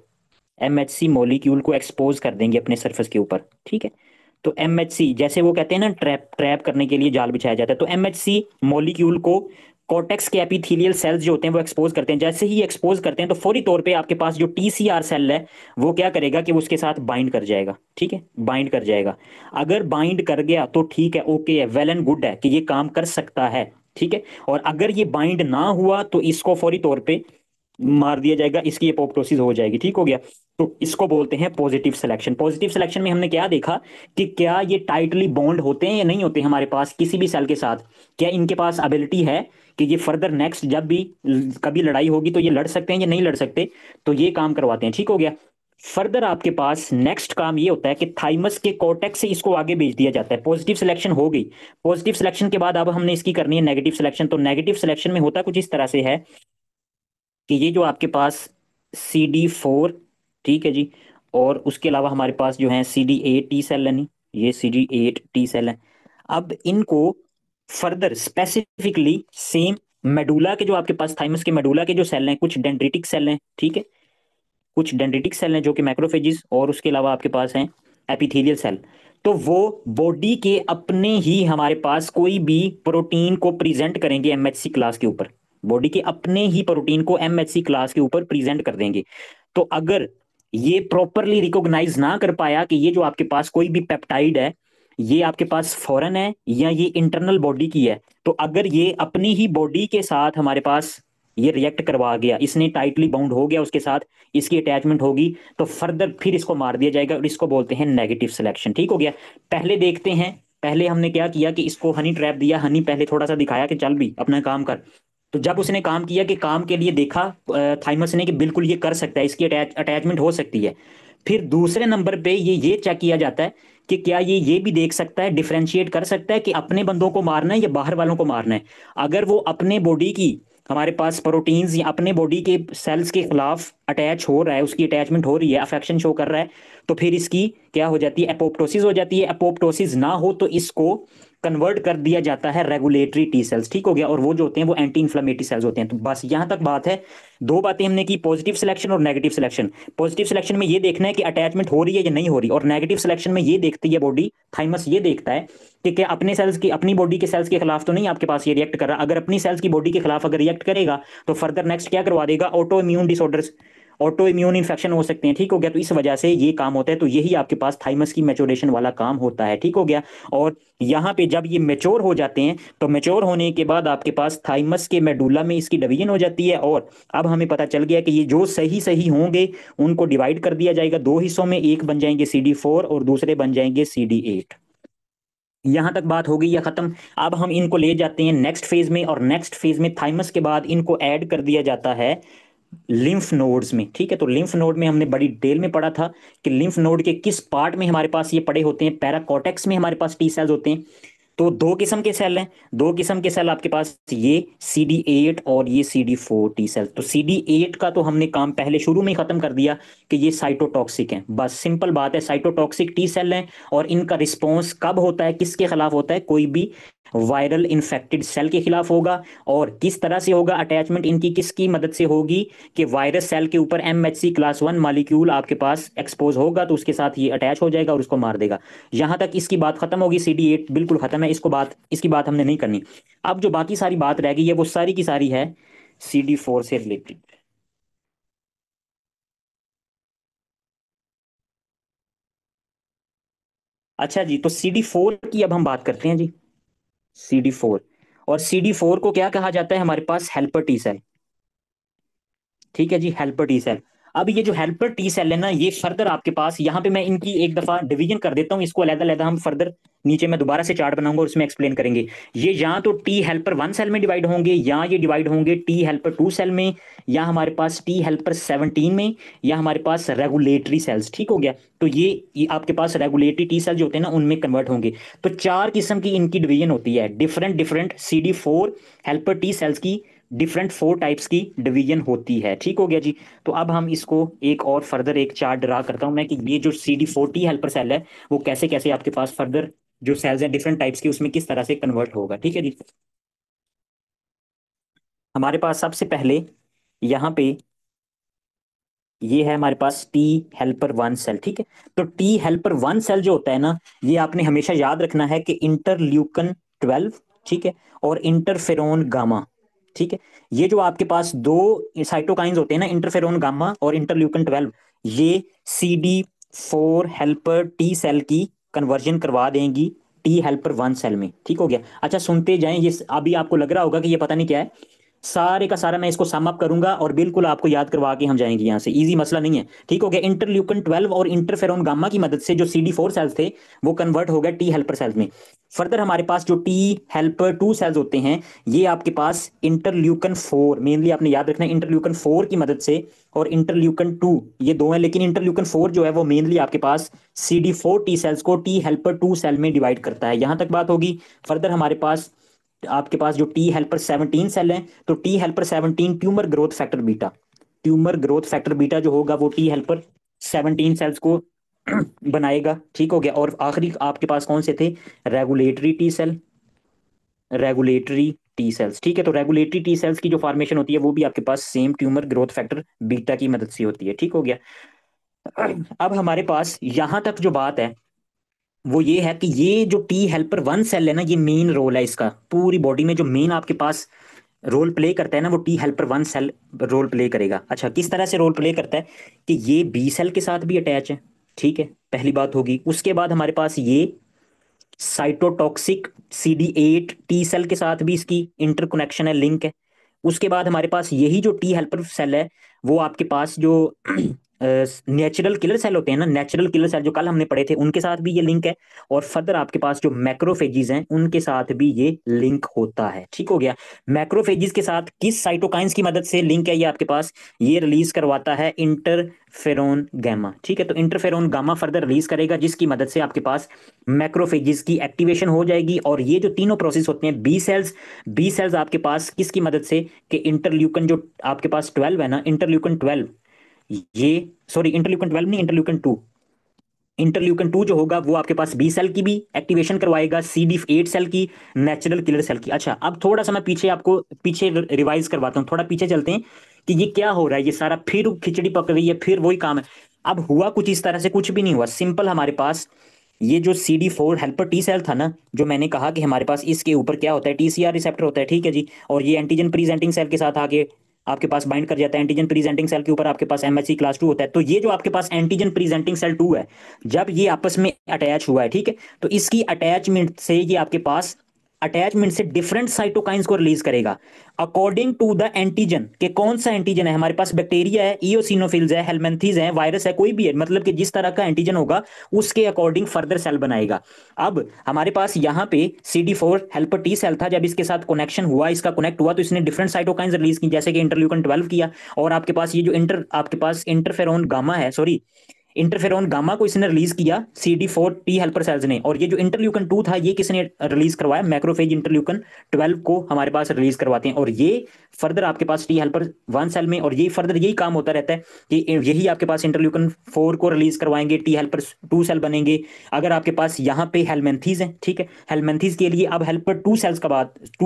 एक्सपोज कर देंगे अपने सरफेस के ऊपर। ठीक है, तो MHC जैसे वो कहते हैं ना, ट्रैप ट्रैप करने के लिए जाल बिछाया जाता है, तो MHC मॉलिक्यूल को कॉर्टेक्स के एपिथेलियल सेल्स जो होते हैं वो एक्सपोज करते हैं। जैसे ही एक्सपोज करते हैं तो फौरी तौर पे आपके पास जो TCR सेल है वो क्या करेगा कि वो उसके साथ बाइंड कर जाएगा। ठीक है, बाइंड कर जाएगा। अगर बाइंड कर गया तो ठीक है, ओके है, वेल एंड गुड है कि ये काम कर सकता है। ठीक है, और अगर ये बाइंड ना हुआ तो इसको फौरी तौर पे मार दिया जाएगा, इसकी एपोप्टोसिस हो जाएगी। ठीक हो गया, तो इसको बोलते हैं पॉजिटिव सिलेक्शन। पॉजिटिव सिलेक्शन में हमने क्या देखा कि क्या ये टाइटली बॉन्ड होते हैं या नहीं होते हमारे पास किसी भी सेल के साथ, क्या इनके पास एबिलिटी है कि ये फर्दर नेक्स्ट जब भी कभी लड़ाई होगी तो ये लड़ सकते हैं या नहीं लड़ सकते, तो ये काम करवाते हैं। ठीक हो गया। फर्दर आपके पास नेक्स्ट काम ये होता है कि थाइमस के कॉर्टेक्स से इसको आगे भेज दिया जाता है। पॉजिटिव सिलेक्शन हो गई। पॉजिटिव सिलेक्शन के बाद अब हमने इसकी करनी है नेगेटिव सिलेक्शन। तो नेगेटिव सिलेक्शन में होता कुछ इस तरह से है कि ये जो आपके पास CD4, ठीक है जी, और उसके अलावा हमारे पास जो है CD8 टी सेल है, नहीं, ये CD8 टी सेल है। अब इनको फर्दर स्पेसिफिकली सेम मेडुला के जो आपके पास थाइमस के मेडुला के जो सेल हैं, कुछ डेंड्रिटिक सेल हैं। ठीक है, कुछ डेंड्रिटिक सेल हैं जो कि मैक्रोफेजिस, और उसके अलावा आपके पास हैं एपिथेलियल सेल। तो वो बॉडी के अपने ही हमारे पास कोई भी प्रोटीन को प्रेजेंट करेंगे MHC क्लास के ऊपर। बॉडी के अपने ही प्रोटीन को MHC क्लास के ऊपर प्रेजेंट कर देंगे। तो अगर ये प्रॉपरली रिकॉग्नाइज ना कर पाया कि ये जो आपके पास कोई भी पेप्टाइड है, ये आपके पास फॉरेन है या ये इंटरनल बॉडी की है, तो अगर ये अपनी ही बॉडी के साथ हमारे पास ये रिएक्ट करवा गया, इसने टाइटली बाउंड हो गया उसके साथ, इसकी अटैचमेंट होगी, तो फर्दर फिर इसको मार दिया जाएगा और इसको बोलते हैं नेगेटिव सिलेक्शन। ठीक हो गया। पहले देखते हैं, पहले हमने क्या किया कि इसको हनी ट्रैप दिया, हनी पहले थोड़ा सा दिखाया कि चल भी अपना काम कर। तो जब उसने काम किया कि काम के लिए देखा थाइमस ने कि बिल्कुल ये कर सकता है, इसकी अटैचमेंट हो सकती है, फिर दूसरे नंबर पे ये चेक किया जाता है कि क्या ये भी देख सकता है, डिफरेंशिएट कर सकता है कि अपने बंदों को मारना है या बाहर वालों को मारना है। अगर वो अपने बॉडी की, हमारे पास प्रोटीन्स या अपने बॉडी के सेल्स के खिलाफ अटैच हो रहा है, उसकी अटैचमेंट हो रही है, अफेक्शन शो कर रहा है, तो फिर इसकी क्या हो जाती है, एपोप्टोसिस हो जाती है। एपोप्टोसिस ना हो तो इसको कन्वर्ट कर दिया जाता है रेगुलेटरी टी सेल्स। ठीक हो गया। और वो जो होते हैं वो एंटी इन्फ्लेमेटरी सेल्स होते हैं। तो बस यहां तक बात है। दो बातें हमने की, पॉजिटिव सिलेक्शन और नेगेटिव सिलेक्शन। पॉजिटिव सिलेक्शन में ये देखना है कि अटैचमेंट हो रही है या नहीं हो रही, और नेगेटिव सिलेक्शन में ये देखती है बॉडी, थाइमस ये देखता है कि क्या अपने सेल्स की, अपनी बॉडी के सेल्स के खिलाफ तो नहीं आपके पास ये रिएक्ट कर रहा। अगर अपनी सेल्स की बॉडी के खिलाफ अगर रिएक्ट करेगा तो फर्दर नेक्स्ट क्या करवा देगा, auto immune disorders, auto immune infection हो सकते हैं। ठीक हो गया। तो इस वजह से ये काम होता है। तो यही आपके पास थाइमस की मैच्योरेशन वाला काम होता है। ठीक हो गया। और यहाँ पे जब ये मेच्योर हो जाते हैं तो मेच्योर होने के बाद आपके पास थाइमस के मेडुला में इसकी डिवीजन हो जाती है। और अब हमें पता चल गया कि ये जो सही सही होंगे उनको डिवाइड कर दिया जाएगा दो हिस्सों में, एक बन जाएंगे CD4 और दूसरे बन जाएंगे CD8। यहां तक बात हो गई है खत्म। अब हम इनको ले जाते हैं नेक्स्ट फेज में, और नेक्स्ट फेज में थाइमस के बाद इनको ऐड कर दिया जाता है लिम्फ नोड्स में। ठीक है। तो लिम्फ नोड में हमने बड़ी डिटेल में पढ़ा था कि लिम्फ नोड के किस पार्ट में हमारे पास ये पड़े होते हैं। पैराकोर्टेक्स में हमारे पास टी सेल्स होते हैं। तो दो किस्म के सेल हैं, दो किस्म के सेल आपके पास, ये CD8 और ये CD4 टी सेल। तो CD8 का तो हमने काम पहले शुरू में ही खत्म कर दिया कि ये साइटोटॉक्सिक है। बस सिंपल बात है, साइटोटॉक्सिक टी सेल हैं। और इनका रिस्पॉन्स कब होता है, किसके खिलाफ होता है, कोई भी वायरल इन्फेक्टेड सेल के खिलाफ होगा। और किस तरह से होगा अटैचमेंट इनकी, किसकी मदद से होगी कि वायरस सेल के ऊपर MHC क्लास 1 मॉलिक्यूल आपके पास एक्सपोज होगा तो उसके साथ ये अटैच हो जाएगा और उसको मार देगा। यहां तक इसकी बात खत्म होगी। CD8 बिल्कुल खत्म है, इसकी बात हमने नहीं करनी। अब जो बाकी सारी बात रह गई है वो सारी की सारी है CD4 से रिलेटेड। अच्छा जी, तो CD4 की अब हम बात करते हैं जी। CD4, और CD4 को क्या कहा जाता है, हमारे पास हेल्पर टी सेल। ठीक है जी, हेल्पर टी सेल। अब ये जो हेल्पर टी सेल है ना, ये फर्दर आपके पास यहाँ पे मैं इनकी एक दफा डिवीजन कर देता हूँ, इसको अलग अलग हम फर्दर नीचे मैं दोबारा से चार्ट बनाऊंगा और उसमें एक्सप्लेन करेंगे। ये या तो टी हेल्पर 1 सेल में डिवाइड होंगे, या ये डिवाइड होंगे टी हेल्पर 2 सेल में, या हमारे पास टी हेल्पर 17 में, या हमारे पास रेगुलेटरी सेल्स। ठीक हो गया। तो ये आपके पास रेगुलेटरी टी सेल जो होते हैं ना उनमें कन्वर्ट होंगे। तो चार किस्म की इनकी डिवीजन होती है, different different CD4 helper T cells की डिफरेंट 4 टाइप्स की डिवीजन होती है। ठीक हो गया जी। तो अब हम इसको एक और फर्दर एक चार्ट ड्रा करता हूं मैं कि ये जो CD40 हेल्पर सेल है वो कैसे कैसे आपके पास फर्दर जो सेल्स हैं डिफरेंट टाइप्स की उसमें किस तरह से कन्वर्ट होगा। ठीक है जी। हमारे पास सबसे पहले यहाँ पे ये है हमारे पास टी हेल्पर 1 सेल। ठीक है। तो टी हेल्पर 1 सेल जो होता है ना, ये आपने हमेशा याद रखना है कि इंटरल्यूकन 12, ठीक है, और इंटरफेरोन गामा। ठीक है। ये जो आपके पास दो साइटोकाइंस होते हैं ना, इंटरफेरोन गामा और इंटरल्यूकन 12, ये CD4 हेल्पर टी सेल की कन्वर्जन करवा देंगी टी हेल्पर 1 सेल में। ठीक हो गया। अच्छा सुनते जाएं, ये अभी आपको लग रहा होगा कि ये पता नहीं क्या है, सारे का सारा मैं इसको सम अप करूंगा और बिल्कुल आपको याद करवा के हम जाएंगे यहाँ से, इजी मसला नहीं है। ठीक हो गया। इंटरल्यूकन 12 और इंटरफेरोन गामा की मदद से जो CD4 सेल्स थे वो कन्वर्ट हो गए टी हेल्पर सेल्स में। फर्दर हमारे पास जो टी हेल्पर 2 सेल्स होते हैं, ये आपके पास इंटरल्यूकन 4, मेनली आपने याद रखना है इंटरल्यूकन 4 की मदद से, और इंटरल्यूकन 2, ये दो हैं, लेकिन इंटरल्यूकन 4 जो है वो मेनली आपके पास CD4 टी सेल्स को टी हेल्पर 2 सेल में डिवाइड करता है। यहां तक बात होगी। फर्दर हमारे पास आपके पास जो टी हेल्पर 17 सेल हैं, तो T helper 17 tumour growth factor beta, tumour growth factor beta जो होगा वो टी हेल्पर 17 सेल्स को बनाएगा। ठीक हो गया। और आखिरी आपके पास कौन से थे, regulatory T cell, regulatory T cells. ठीक है। तो रेगुलेटरी टी सेल्स की जो फॉर्मेशन होती है वो भी आपके पास same tumour growth factor beta की मदद से होती है। ठीक हो गया। अब हमारे पास यहां तक जो बात है वो ये है कि ये जो टी हेल्पर 1 सेल है ना, ये मेन रोल है इसका पूरी बॉडी में, जो मेन आपके पास रोल प्ले करता है ना वो T helper 1 cell role play करेगा। अच्छा किस तरह से रोल प्ले करता है कि ये बी सेल के साथ भी अटैच है। ठीक है, पहली बात होगी। उसके बाद हमारे पास ये साइटोटॉक्सिक CD8 टी सेल के साथ भी इसकी इंटरकनेक्शन है, लिंक है। उसके बाद हमारे पास यही जो टी हेल्पर सेल है, वो आपके पास जो नेचुरल किलर सेल होते हैं ना, नेचुरल किलर सेल जो कल हमने पढ़े थे, उनके साथ भी ये लिंक है। और फर्दर आपके पास जो मैक्रोफेजिस हैं उनके साथ भी ये लिंक होता है। ठीक हो गया। मैक्रोफेजिस के साथ किस साइटोकाइंस की मदद से लिंक है ये आपके पास, ये रिलीज करवाता है इंटरफेरोन गामा। ठीक है, तो इंटरफेरोन गामा फर्दर रिलीज करेगा, जिसकी मदद से आपके पास मैक्रोफेजिस की एक्टिवेशन हो जाएगी। और ये जो तीनों प्रोसेस होते हैं, बी सेल्स आपके पास किसकी मदद से, कि इंटरल्यूकन जो आपके पास 12 है ना, इंटरल्यूकन 12, ये सॉरी इंटरल्यूकन 12 नहीं, इंटरल्यूकन 2 जो होगा वो आपके पास बी सेल की भी एक्टिवेशन करवाएगा, CD8 सेल की, नेचुरल किलर सेल की। अच्छा, अब थोड़ा सा मैं पीछे रिवाइज करवाता हूँ, थोड़ा पीछे चलते हैं कि ये क्या हो रहा है, ये सारा फिर खिचड़ी पक रही है, फिर वही काम है। अब हुआ कुछ इस तरह से, कुछ भी नहीं हुआ, सिंपल हमारे पास ये जो CD4 हेल्पर टी सेल था ना, जो मैंने कहा कि हमारे पास इसके ऊपर क्या होता है, TCR रिसेप्टर होता है। ठीक है जी, और ये एंटीजन प्रेजेंटिंग सेल के साथ आके आपके पास बाइंड कर जाता है। एंटीजन प्रेजेंटिंग सेल के ऊपर आपके पास MHC class 2 होता है। तो ये जो आपके पास एंटीजन प्रेजेंटिंग सेल 2 है, जब ये आपस में अटैच हुआ है, ठीक है, तो इसकी अटैचमेंट से ये आपके पास अटैचमेंट से डिफरेंट साइटोकाइंस को रिलीज करेगा अकॉर्डिंग टू द एंटीजन, के कौन सा एंटीजन है हमारे पास, बैक्टीरिया है, इओसिनोफिल्स है, हेलमेंथीज है, वायरस है, कोई भी है, मतलब कि जिस तरह का एंटीजन होगा उसके अकॉर्डिंग फर्दर सेल बनाएगा। अब हमारे पास यहाँ पे CD4 हेल्पर टी सेल था, जब इसके साथ कनेक्शन हुआ, इसका कनेक्ट हुआ, तो इसने डिफरेंट साइटोकाइंस रिलीज की, जैसे कि इंटरल्यूकन 12 किया। और आपके पास ये जो आपके पास इंटरफेरोन गामा है, सॉरी, इंटरफेरोन गामा को इसने रिलीज किया CD4 टी हेल्पर सेल्स ने। और ये जो इंटरल्यूकन 2 था, ये किसने रिलीज करवाया, मैक्रोफेज इंटरल्यूकन 12 को हमारे पास रिलीज करवाते हैं। और ये फर्दर आपके पास T हेल्पर 1 सेल में, और ये फर्दर यही काम होता रहता है कि यही आपके पास इंटरल्यूकन 4 को रिलीज करवाएंगे, T हेल्पर 2 सेल बनेंगे। अगर आपके पास यहाँ पे हेलमेंथीज है, ठीक है, हेलमेंथीज के लिए अब हेल्पर 2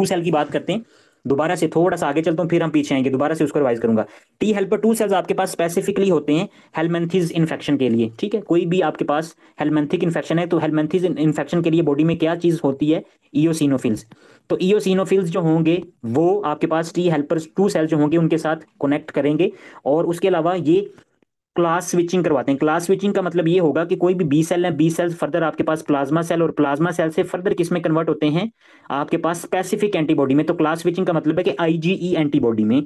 सेल की बात करते हैं। दोबारा से थोड़ा सा आगे चलता हूँ, फिर हम पीछे आएंगे, दोबारा से उसको रिवाइज करूंगा। T हेल्पर 2 सेल्स आपके पास स्पेसिफिकली होते हैं हेलमेंथीज इन्फेक्शन के लिए। ठीक है, कोई भी आपके पास हेलमेंथिक इन्फेक्शन है, तो हेलमेंथीज इन्फेक्शन के लिए बॉडी में क्या चीज होती है, इओसिनोफिल्स। तो इओसिनोफिल्स जो होंगे वो आपके पास T हेल्पर 2 सेल जो होंगे उनके साथ कनेक्ट करेंगे। और उसके अलावा ये क्लास स्विचिंग करवाते हैं। क्लास स्विचिंग का मतलब ये होगा कि कोई भी बी सेल है, बी सेल फर्दर आपके पास प्लाज्मा सेल, और प्लाज्मा सेल से फर्दर किस में कन्वर्ट होते हैं, आपके पास स्पेसिफिक एंटीबॉडी में। तो क्लास स्विचिंग का मतलब है कि IgE एंटीबॉडी में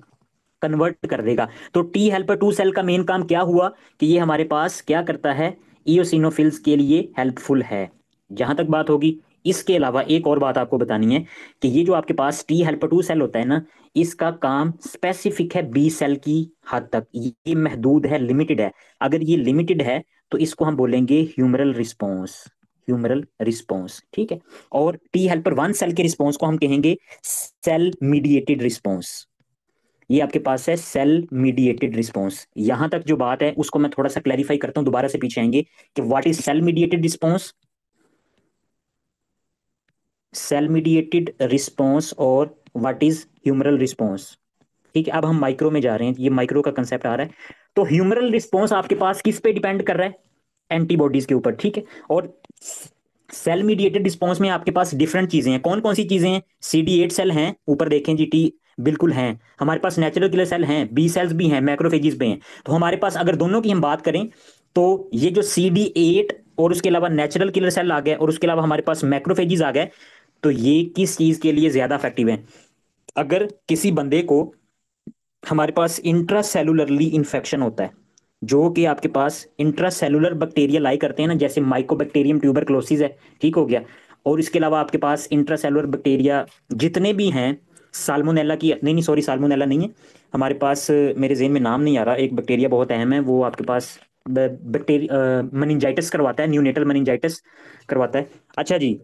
कन्वर्ट कर देगा। तो T हेल्पर 2 सेल का मेन काम क्या हुआ, कि ये हमारे पास क्या करता है, इओसिनोफिल्स के लिए हेल्पफुल है। जहां तक बात होगी, इसके अलावा एक और बात आपको बतानी है कि ये जो आपके पास T हेल्पर 2 सेल होता है ना, इसका काम स्पेसिफिक है बी सेल की हद तक, ये महदूद है, लिमिटेड है। अगर ये लिमिटेड है तो इसको हम बोलेंगे ह्यूमरल रिस्पॉन्स, ठीक है। और T हेल्पर 1 सेल के रिस्पॉन्स को हम कहेंगे सेल मीडिएटेड रिस्पॉन्स। ये आपके पास है सेल मीडिएटेड रिस्पॉन्स। यहां तक जो बात है उसको मैं थोड़ा सा क्लैरिफाई करता हूं, दोबारा से पीछे आएंगे कि what is cell mediated response, cell mediated response और व्हाट इज ह्यूमरल रिस्पॉन्स। ठीक है, अब हम माइक्रो में जा रहे हैं, ये माइक्रो का कंसेप्ट आ रहा है। तो ह्यूमरल रिस्पॉन्स आपके पास किस पे डिपेंड कर रहा है, एंटीबॉडीज के ऊपर, ठीक है। और सेल मीडिएटेड रिस्पॉन्स में आपके पास डिफरेंट चीजें हैं। कौन कौन सी चीजें हैं, CD8 सेल हैं, ऊपर देखें जी, टी बिल्कुल हैं हमारे पास, नेचुरल किलर सेल हैं, बी सेल्स भी हैं, मैक्रोफेजिस भी हैं। तो हमारे पास अगर दोनों की हम बात करें, तो ये जो CD8 और उसके अलावा नेचुरल किलर सेल आ गए, और उसके अलावा हमारे पास मैक्रोफेजिस आ गए, तो ये किस चीज के लिए ज्यादा इफेक्टिव है, अगर किसी बंदे को हमारे पास इंट्रासेलुलरली इन्फेक्शन होता है, जो कि आपके पास इंट्रासेलुलर बैक्टीरिया लाई करते हैं ना, जैसे माइकोबैक्टीरियम ट्यूबरक्लोसिस है, ठीक हो गया। और इसके अलावा आपके पास इंट्रासेलुलर बैक्टीरिया जितने भी हैं, साल्मोनेला की नहीं नहीं सॉरी, साल्मोनेला नहीं है हमारे पास, मेरे जेहन में नाम नहीं आ रहा, एक बैक्टीरिया बहुत अहम है, वो आपके पास बैक्टीरिया मेनिंजाइटिस करवाता है, न्यूनेटल मेनिंजाइटिस करवाता है। अच्छा जी,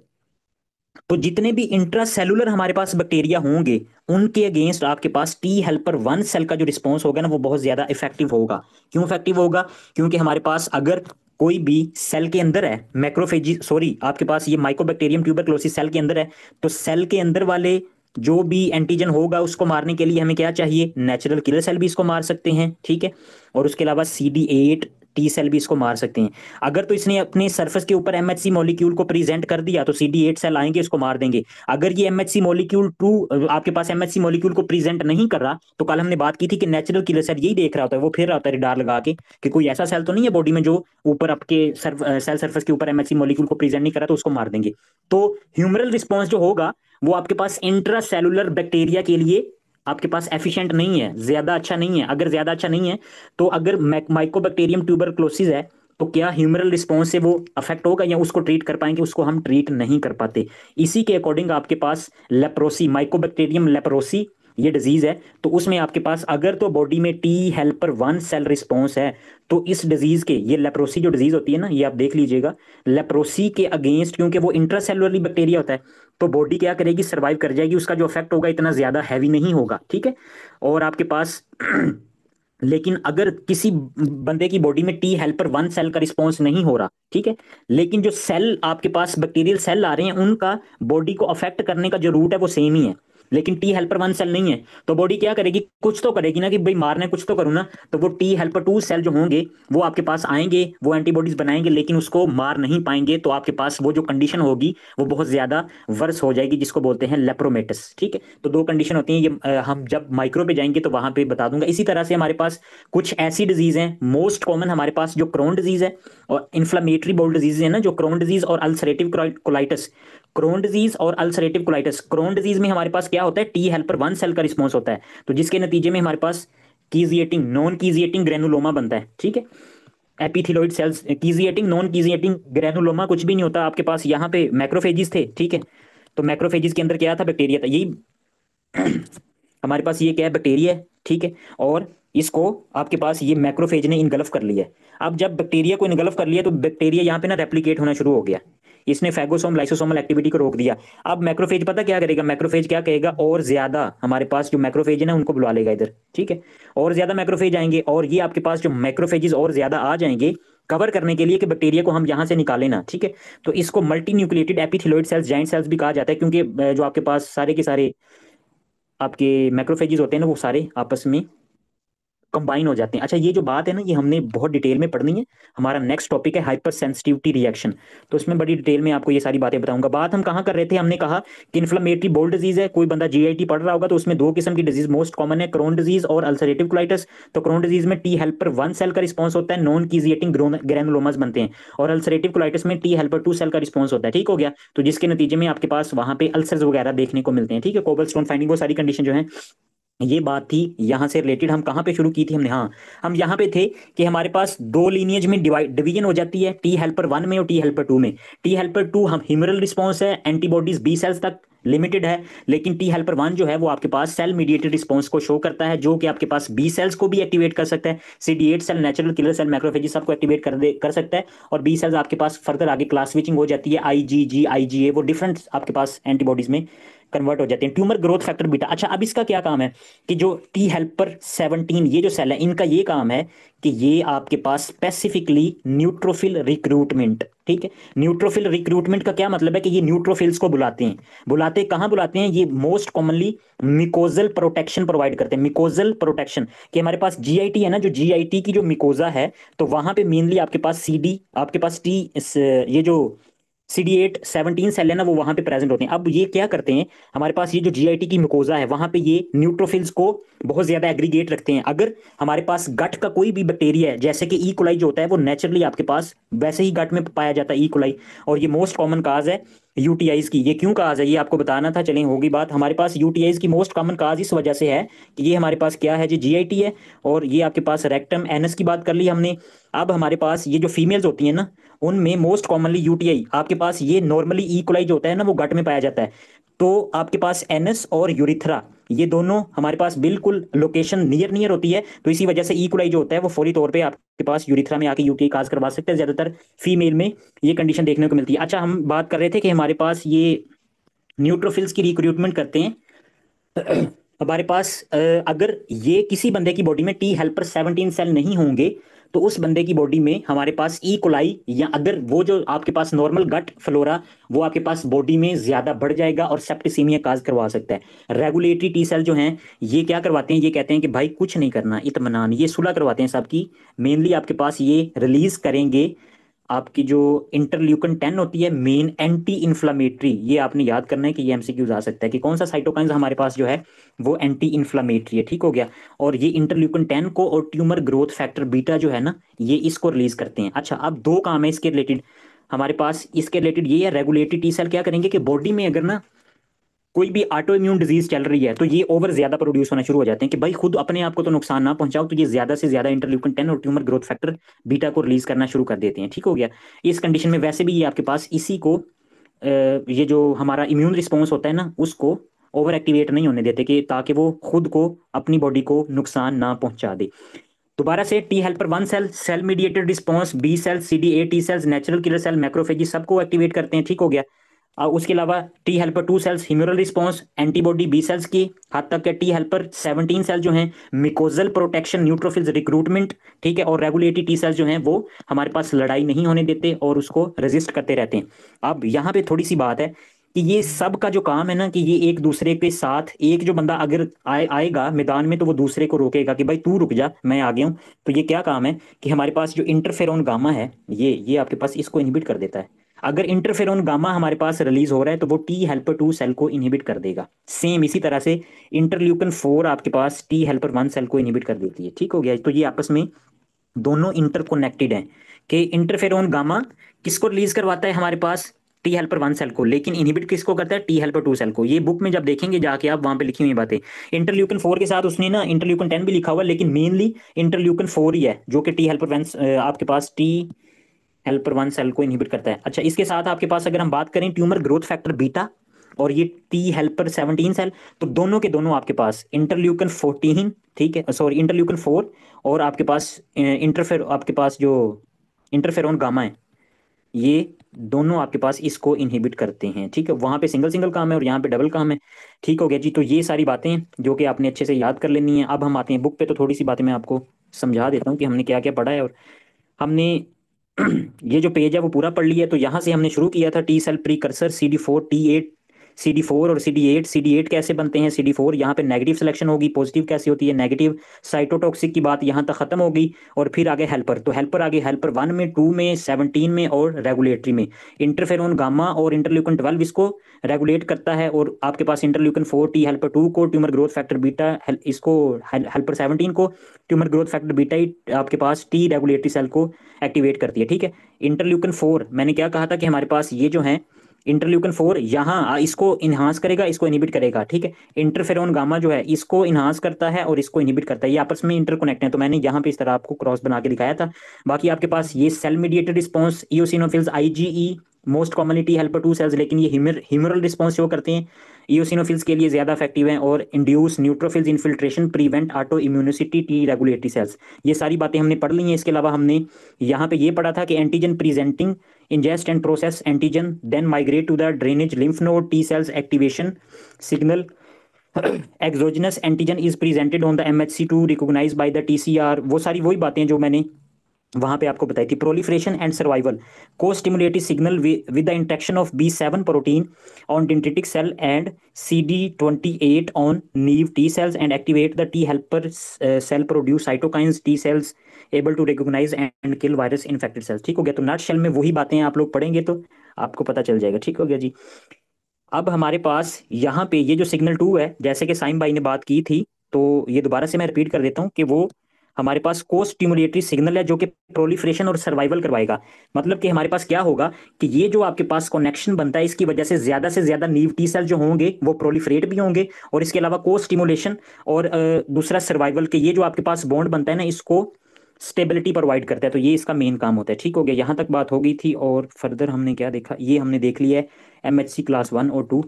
तो जितने भी इंट्रासेलुलर हमारे पास बैक्टीरिया होंगे, उनके अगेंस्ट आपके पास T हेल्पर 1 सेल का जो रिस्पॉन्स होगा ना, वो बहुत ज्यादा इफेक्टिव होगा। क्यों इफेक्टिव होगा, क्योंकि हमारे पास अगर कोई भी सेल के अंदर है, मैक्रोफेजी सॉरी आपके पास ये माइकोबैक्टीरियम ट्यूबरक्लोसिस सेल के अंदर है, तो सेल के अंदर वाले जो भी एंटीजन होगा उसको मारने के लिए हमें क्या चाहिए, नेचुरल किलर सेल भी इसको मार सकते हैं, ठीक है। और उसके अलावा CD8 टी सेल भी इसको मार सकते हैं। अगर तो इसने अपने सरफेस के ऊपर MHC मॉलिक्यूल को प्रेजेंट कर दिया, तो CD8 सेल आएंगे, इसको मार देंगे। अगर ये MHC मॉलिक्यूल 2 आपके पास MHC मॉलिक्यूल को प्रेजेंट नहीं कर रहा, तो कल हमने बात की थी कि नेचुरल किलर सेल यही देख रहा होता है, वो फिर रहा होता है रिडार लगा के कि कोई ऐसा सेल तो नहीं है बॉडी में जो ऊपर आपके सेल सरफेस के ऊपर MHC मॉलिक्यूल को प्रेजेंट नहीं कर रहा, तो उसको मार देंगे। तो ह्यूमरल रिस्पॉन्स जो होगा वो आपके पास इंट्रासेलुलर बैक्टीरिया के लिए आपके पास एफिशिएंट नहीं है, ज्यादा अच्छा नहीं है। अगर ज्यादा अच्छा नहीं है तो अगर माइकोबैक्टीरियम ट्यूबरक्लोसिस है तो क्या ह्यूमरल रिस्पॉन्स से वो अफेक्ट होगा या उसको ट्रीट कर पाएंगे? उसको हम ट्रीट नहीं कर पाते। इसी के अकॉर्डिंग आपके पास लेप्रोसी, माइकोबैक्टीरियम लेप्रोसी ये डिजीज है, तो उसमें आपके पास अगर तो बॉडी में T helper one cell response है तो इस डिजीज के, ये लेप्रोसी जो डिजीज होती है ना, ये आप देख लीजिएगा, लेप्रोसी के अगेंस्ट, क्योंकि वो इंट्रासेलुलरली बैक्टीरिया होता है, तो बॉडी क्या करेगी, सर्वाइव कर जाएगी, उसका जो इफेक्ट होगा इतना ज्यादा हैवी नहीं होगा, ठीक है। और आपके पास लेकिन अगर किसी बंदे की बॉडी में टी हेल्पर वन सेल का रिस्पॉन्स नहीं हो रहा, ठीक है, लेकिन जो सेल आपके पास बैक्टीरियल सेल आ रहे हैं उनका बॉडी को अफेक्ट करने का जो रूट है वो सेम ही है, लेकिन टी हेल्पर वन सेल नहीं है, तो बॉडी क्या करेगी, कुछ तो करेगी ना कि भाई मारने कुछ तो करूँ ना, तो वो टी हेल्पर टू सेल जो होंगे वो आपके पास आएंगे, वो एंटीबॉडीज बनाएंगे, लेकिन उसको मार नहीं पाएंगे, तो आपके पास वो जो कंडीशन होगी वो बहुत ज्यादा वर्स हो जाएगी, जिसको बोलते हैं लेप्रोमेटिस, ठीक है। तो दो कंडीशन होती हैं ये, हम जब माइक्रो पे जाएंगे तो वहां पे बता दूंगा। इसी तरह से हमारे पास कुछ ऐसी डिजीज हैं, मोस्ट कॉमन हमारे पास जो क्रोन डिजीज है और इन्फ्लामेटरी बाउल डिजीज है ना, जो क्रोन डिजीज और अल्सरेटिव कोलाइटिस, क्रोन डिजीज और अल्सरेटिव कोलाइटिस, क्रोन डिजीज में हमारे पास क्या होता है, टी हेल्पर वन सेल का रिस्पॉन्स होता है, तो जिसके नतीजे में हमारे पास कीजिएटिंग नॉन कीजिएटिंग ग्रेनुलोमा बनता है, ठीक है। एपिथेलॉइड सेल्स, कीजिएटिंग नॉन कीजिएटिंग ग्रेनुलोमा कुछ भी नहीं होता, आपके पास यहाँ पे मैक्रोफेजिस थे, ठीक है। तो मैक्रोफेजिस के अंदर क्या था, बैक्टीरिया था, यही हमारे पास ये क्या है, बैक्टीरिया है, ठीक है। और इसको आपके पास ये मैक्रोफेज ने इनगल्फ कर लिया है। अब जब बैक्टीरिया को इनगल्फ कर लिया तो बैक्टीरिया यहाँ पे ना रेप्लिकेट होना शुरू हो गया, इसने फैगोसोम लाइसोसोमल एक्टिविटी को रोक दिया। अब मैक्रोफेज पता क्या करेगा, मैक्रोफेज क्या कहेगा, और ज्यादा हमारे पास जो मैक्रोफेज है ना उनको बुला लेगा इधर, ठीक है। और ज्यादा मैक्रोफेज आएंगे और ये आपके पास जो मैक्रोफेजेस और ज्यादा आ जाएंगे कवर करने के लिए कि बैक्टीरिया को हम यहाँ से निकालें ना, ठीक है। तो इसको multinucleated epithelioid cells, giant cells भी कहा जाता है, क्योंकि जो आपके पास सारे के सारे आपके मैक्रोफेजेस होते हैं ना वो सारे आपस में कंबाइन हो जाते हैं। अच्छा, ये जो बात है ना ये हमने बहुत डिटेल में पढ़नी है। हमारा नेक्स्ट टॉपिक है हाइपर सेंसिटिविटी रिएक्शन, तो इसमें बड़ी डिटेल में आपको ये सारी बातें बताऊंगा। बात हम कहाँ कर रहे थे, हमने कहा कि इन्फ्लेमेटरी बाउल डिजीज है, कोई बंदा जीआईटी पढ़ रहा होगा तो उसमें दो किस्म की डिजीज मोस्ट कॉमन है, क्रोन डिजीज और अल्सरेटिव कोलाइटिस। तो क्रोन डिजीज में टी हेल्पर वन सेल का रिस्पॉन्स होता है, नॉन कीजिएटिंग ग्रेनुलोमास बनते हैं, और अल्सरेटिव कोलाइटिस में टी हेल्पर टू सेल का रिस्पॉन्स होता है, ठीक हो गया। तो जिसके नतीजे में आपके पास वहां पे अल्सर्स वगैरह देखने को मिलते हैं, ठीक है, कोबल स्टोन फाइंडिंग, वो सारी कंडीशन जो है। ये बात थी यहाँ से रिलेटेड, हम कहाँ पे शुरू की थी हमने, हाँ हम यहाँ पे थे कि हमारे पास दो लीनिएज में डिवीजन हो जाती है, टी हेल्पर वन में और टी हेल्पर टू में। टी हेल्पर टू हम ह्यूमरल रिस्पॉन्स है, एंटीबॉडीज बी सेल्स तक लिमिटेड है, लेकिन टी हेल्पर वन जो है वो आपके पास सेल मीडिएटेड रिस्पॉन्स को शो करता है, जो कि आपके पास बी सेल्स को भी एक्टिवेट कर सकता है, CD8 cell, natural killer cell, macrophages सबको एक्टिवेट कर सकता है। और बी सेल्स आपके पास फर्दर आगे क्लास स्विचिंग हो जाती है, IgG IgA, वो डिफरेंट आपके पास एंटीबॉडीज में कन्वर्ट हो जाते हैं। ट्यूमर ग्रोथ फैक्टर बीटा, अच्छा अब इसका क्या काम है कि जो टी हेल्पर 17 ये जो सेल है इनका ये काम है कि ये आपके पास स्पेसिफिकली न्यूट्रोफिल रिक्रूटमेंट, ठीक है। न्यूट्रोफिल रिक्रूटमेंट का क्या मतलब है कि ये न्यूट्रोफिल्स को बुलाते हैं, बुलाते कहाँ बुलाते हैं, ये most commonly mucosal protection provide करते हैं, मिकोजल प्रोटेक्शन, कि हमारे पास जीआईटी है ना, जो जीआईटी की जो मिकोजा है, तो वहां पे मेनली आपके पास CD, आपके पास टी, ये जो CD8 17 सेल है ना वो वहां पे प्रेजेंट होते हैं। अब ये क्या करते हैं, हमारे पास ये जो जीआईटी की मुकोजा है वहां पे ये न्यूट्रोफिल्स को बहुत ज्यादा एग्रीगेट रखते हैं। अगर हमारे पास गट का कोई भी बैक्टीरिया है, जैसे कि ई. कोलाई जो होता है वो नेचुरली आपके पास वैसे ही गट में पाया जाता है, ई. कोलाई, और ये मोस्ट कॉमन काज है यूटीआईज की। ये क्यों काज है ये आपको बताना था, चलें होगी बात। हमारे पास यूटीआईज की मोस्ट कॉमन काज इस वजह से है कि ये हमारे पास क्या है जी, जीआईटी है, और ये आपके पास रेक्टम एनस की बात कर ली हमने। अब हमारे पास ये जो फीमेल्स होती हैं ना उनमें मोस्ट कॉमनली यूटीआई आपके पास, ये नॉर्मली ई. कोलाई जो होता है ना वो गट में पाया जाता है, तो आपके पास एनस और यूरिथ्रा ये दोनों हमारे पास बिल्कुल लोकेशन नियर नियर होती है, तो इसी वजह से ई. कोलाई जो होता है वो फौरी तौर पे आपके पास यूरिथ्रा में आके यूटीआई काज करवा सकते हैं, ज्यादातर फीमेल में ये कंडीशन देखने को मिलती है। अच्छा, हम बात कर रहे थे कि हमारे पास ये न्यूट्रोफिल्स की रिक्रूटमेंट करते हैं। हमारे पास अगर ये किसी बंदे की बॉडी में टी हेल्पर 17 सेल नहीं होंगे तो उस बंदे की बॉडी में हमारे पास ई. कोलाई, या अगर वो जो आपके पास नॉर्मल गट फ्लोरा वो आपके पास बॉडी में ज्यादा बढ़ जाएगा और सेप्टिसीमिया काज करवा सकता है। रेगुलेटरी टी सेल जो हैं ये क्या करवाते हैं, ये कहते हैं कि भाई कुछ नहीं करना, इत्मीनान, ये सुलह करवाते हैं सबकी। मेनली आपके पास ये रिलीज करेंगे आपकी जो इंटरल्यूकन 10 होती है, मेन एंटी इन्फ्लामेटरी, ये आपने याद करना है कि ये एमसीक्यूज आ सकता है कि कौन सा साइटोकाइंस हमारे पास जो है वो एंटी इन्फ्लामेटरी है, ठीक हो गया। और ये इंटरल्यूकन 10 को और ट्यूमर ग्रोथ फैक्टर बीटा जो है ना ये इसको रिलीज करते हैं। अच्छा, अब दो काम है इसके रिलेटेड हमारे पास, इसके रिलेटेड ये है, रेगुलेटरी टी सेल क्या करेंगे कि बॉडी में अगर ना कोई भी ऑटो इम्यून डिजीज चल रही है तो ये ओवर ज्यादा प्रोड्यूस होना शुरू हो जाते हैं कि भाई खुद अपने आप को तो नुकसान ना पहुंचाओ, तो ये ज्यादा से ज्यादा इंटरल्यूकिन 10 और ट्यूमर ग्रोथ फैक्टर बीटा को रिलीज करना शुरू कर देते हैं। ठीक हो गया। इस कंडीशन में वैसे भी ये आपके पास इसी को ये जो हमारा इम्यून रिस्पॉन्स होता है ना उसको ओवर एक्टिवेट नहीं होने देते, कि ताकि वो खुद को अपनी बॉडी को नुकसान ना पहुंचा दे। दोबारा से T helper 1 cell, cell mediated response, B cell, CD8 T cells, natural killer cell, macrophage सबको एक्टिवेट करते हैं। ठीक हो गया। उसके अलावा T helper 2 cells humoral response, antibody B cells की हद तक है। टी हेल्पर 17 सेल जो हैं मिकोजल प्रोटेक्शन, न्यूट्रोफिल्स रिक्रूटमेंट, ठीक है। और रेगुलेटरी टी सेल्स जो हैं वो हमारे पास लड़ाई नहीं होने देते और उसको रेजिस्ट करते रहते हैं। अब यहाँ पे थोड़ी सी बात है कि ये सब का जो काम है ना, कि ये एक दूसरे के साथ, एक जो बंदा अगर आएगा मैदान में तो वो दूसरे को रोकेगा कि भाई तू रुक जा मैं आ गया हूँ। तो ये क्या काम है कि हमारे पास जो इंटरफेरोन गामा है ये आपके पास इसको इनहिबिट कर देता है। अगर इंटरफेरोन गामा हमारे पास रिलीज हो रहा है तो वो टी हेल्पर 2 सेल को इनहिबिट कर देगा। सेम इसी तरह से इंटरल्यूकन 4 आपके पास टी हेल्पर 1 सेल को इनहिबिट कर देती है। ठीक हो गया। तो ये आपस में दोनों इंटरकोनेक्टेड हैं कि इंटरफेरोन गामा किसको रिलीज करवाता है हमारे पास टी हेल्पर 1 सेल को, लेकिन इनहिबिट किसको करता है टी हेल्पर 2 सेल को। ये बुक में जब देखेंगे जाके आप वहां पे लिखी हुई बातें, इंटरल्यूकन 4 के साथ उसने ना इंटरल्यूकन 10 भी लिखा हुआ, लेकिन मेनली इंटरल्यूकन 4 ही है जो कि टी हेल्पर 1 आपके पास टी हेल्पर 1 सेल को इनहिबिट करता है। अच्छा, इसके साथ आपके पास अगर हम बात करें ट्यूमर ग्रोथ फैक्टर बीटा और ये टी हेल्पर 17 सेल, तो दोनों के दोनों आपके पास इंटरल्यूकन 14, ठीक है, सॉरी इंटरल्यूकन 4, और आपके पास इंटरफेर आपके पास जो इंटरफेरोन गामा है, ये दोनों आपके पास इसको इनहिबिट करते हैं। ठीक है, वहां पे सिंगल सिंगल काम है और यहाँ पे डबल काम है। ठीक हो गया जी। तो ये सारी बातें जो कि आपने अच्छे से याद कर लेनी है। अब हम आते हैं बुक पे, तो थोड़ी सी बातें मैं आपको समझा देता हूँ कि हमने क्या क्या पढ़ा है। और हमने ये जो पेज है वो पूरा पढ़ लिया। तो यहाँ से हमने शुरू किया था T cell precursor CD4 T8, CD4 और CD8 कैसे बनते हैं। CD4 यहाँ पे नेगेटिव सिलेक्शन होगी, पॉजिटिव कैसे होती है, नेगेटिव साइटोटॉक्सिक की बात यहाँ तक खत्म होगी। और फिर आगे हेल्पर, तो हेल्पर आगे हेल्पर 1 में, 2 में, 17 में और रेगुलेटरी में। इंटरफेरोन गामा और इंटरल्यूकन 12 इसको रेगुलेट करता है, और आपके पास इंटरल्यूकन 4 टी हेल्पर 2 को, ट्यूमर ग्रोथ फैक्टर बीटा इसको, हेल्पर 17 को, ट्यूमर ग्रोथ फैक्टर बीटा ही आपके पास टी रेगुलेटरी सेल को एक्टिवेट करती है। ठीक है। इंटरल्यूकन 4 मैंने क्या कहा था कि हमारे पास ये जो है इंटरल्यूकन 4 यहाँ इसको इन्हांस करेगा, इसको इनहिबिट करेगा। ठीक है। इंटरफेरोन गामा जो है इसको इन्हांस करता है और इसको इनहिबिट करता है। ये आपस में इंटरकनेक्ट है, तो मैंने यहाँ पे इस तरह आपको क्रॉस बना के दिखाया था। बाकी आपके पास ये cell mediated response, eosinophils IgE most commonly T helper 2 cells, लेकिन ये ह्यूमरल रिस्पॉन्स शो करते हैं, इओसिनोफिल्स के लिए ज्यादा इफेक्टिव हैं, और induce neutrophils infiltration, prevent auto immunity, T regulatory cells. ये सारी बातें हमने पढ़ ली हैं। इसके अलावा हमने यहाँ पे ये पढ़ा था कि antigen presenting ingest and process antigen, then migrate to the drainage lymph node, T cells activation signal, exogenous antigen is presented on the MHC2 recognized by the TCR। वो सारी वही बातें जो मैंने वहां पे आपको बताई थी। Proliferation and survival, costimulatory signal with the interaction of B7 protein on dendritic cell and CD28 on naive T cells and activate the T helper cell produce cytokines, T cells able to recognise and kill virus infected cells. ठीक हो गया। तो नट shell में वही बातें आप लोग पढ़ेंगे तो आपको पता चल जाएगा। ठीक हो गया जी। अब हमारे पास यहाँ पे ये जो सिग्नल 2 है, जैसे कि साइम भाई ने बात की थी, तो ये दोबारा से मैं रिपीट कर देता हूँ कि वो हमारे पास को स्टिमुलेटरी सिग्नल है जो कि प्रोलिफरेशन और सर्वाइवल करवाएगा। मतलब कि हमारे पास क्या होगा कि ये जो आपके पास कनेक्शन बनता है, इसकी वजह से ज्यादा नीव टी सेल जो होंगे वो प्रोलिफरेट भी होंगे, और इसके अलावा को स्टिमुलेशन और दूसरा सर्वाइवल के, ये जो आपके पास बॉन्ड बनता है ना, इसको स्टेबिलिटी प्रोवाइड करता है। तो ये इसका मेन काम होता है। ठीक हो गया। यहाँ तक बात हो गई थी। और फर्दर हमने क्या देखा, ये हमने देख लिया है MHC क्लास 1 और 2।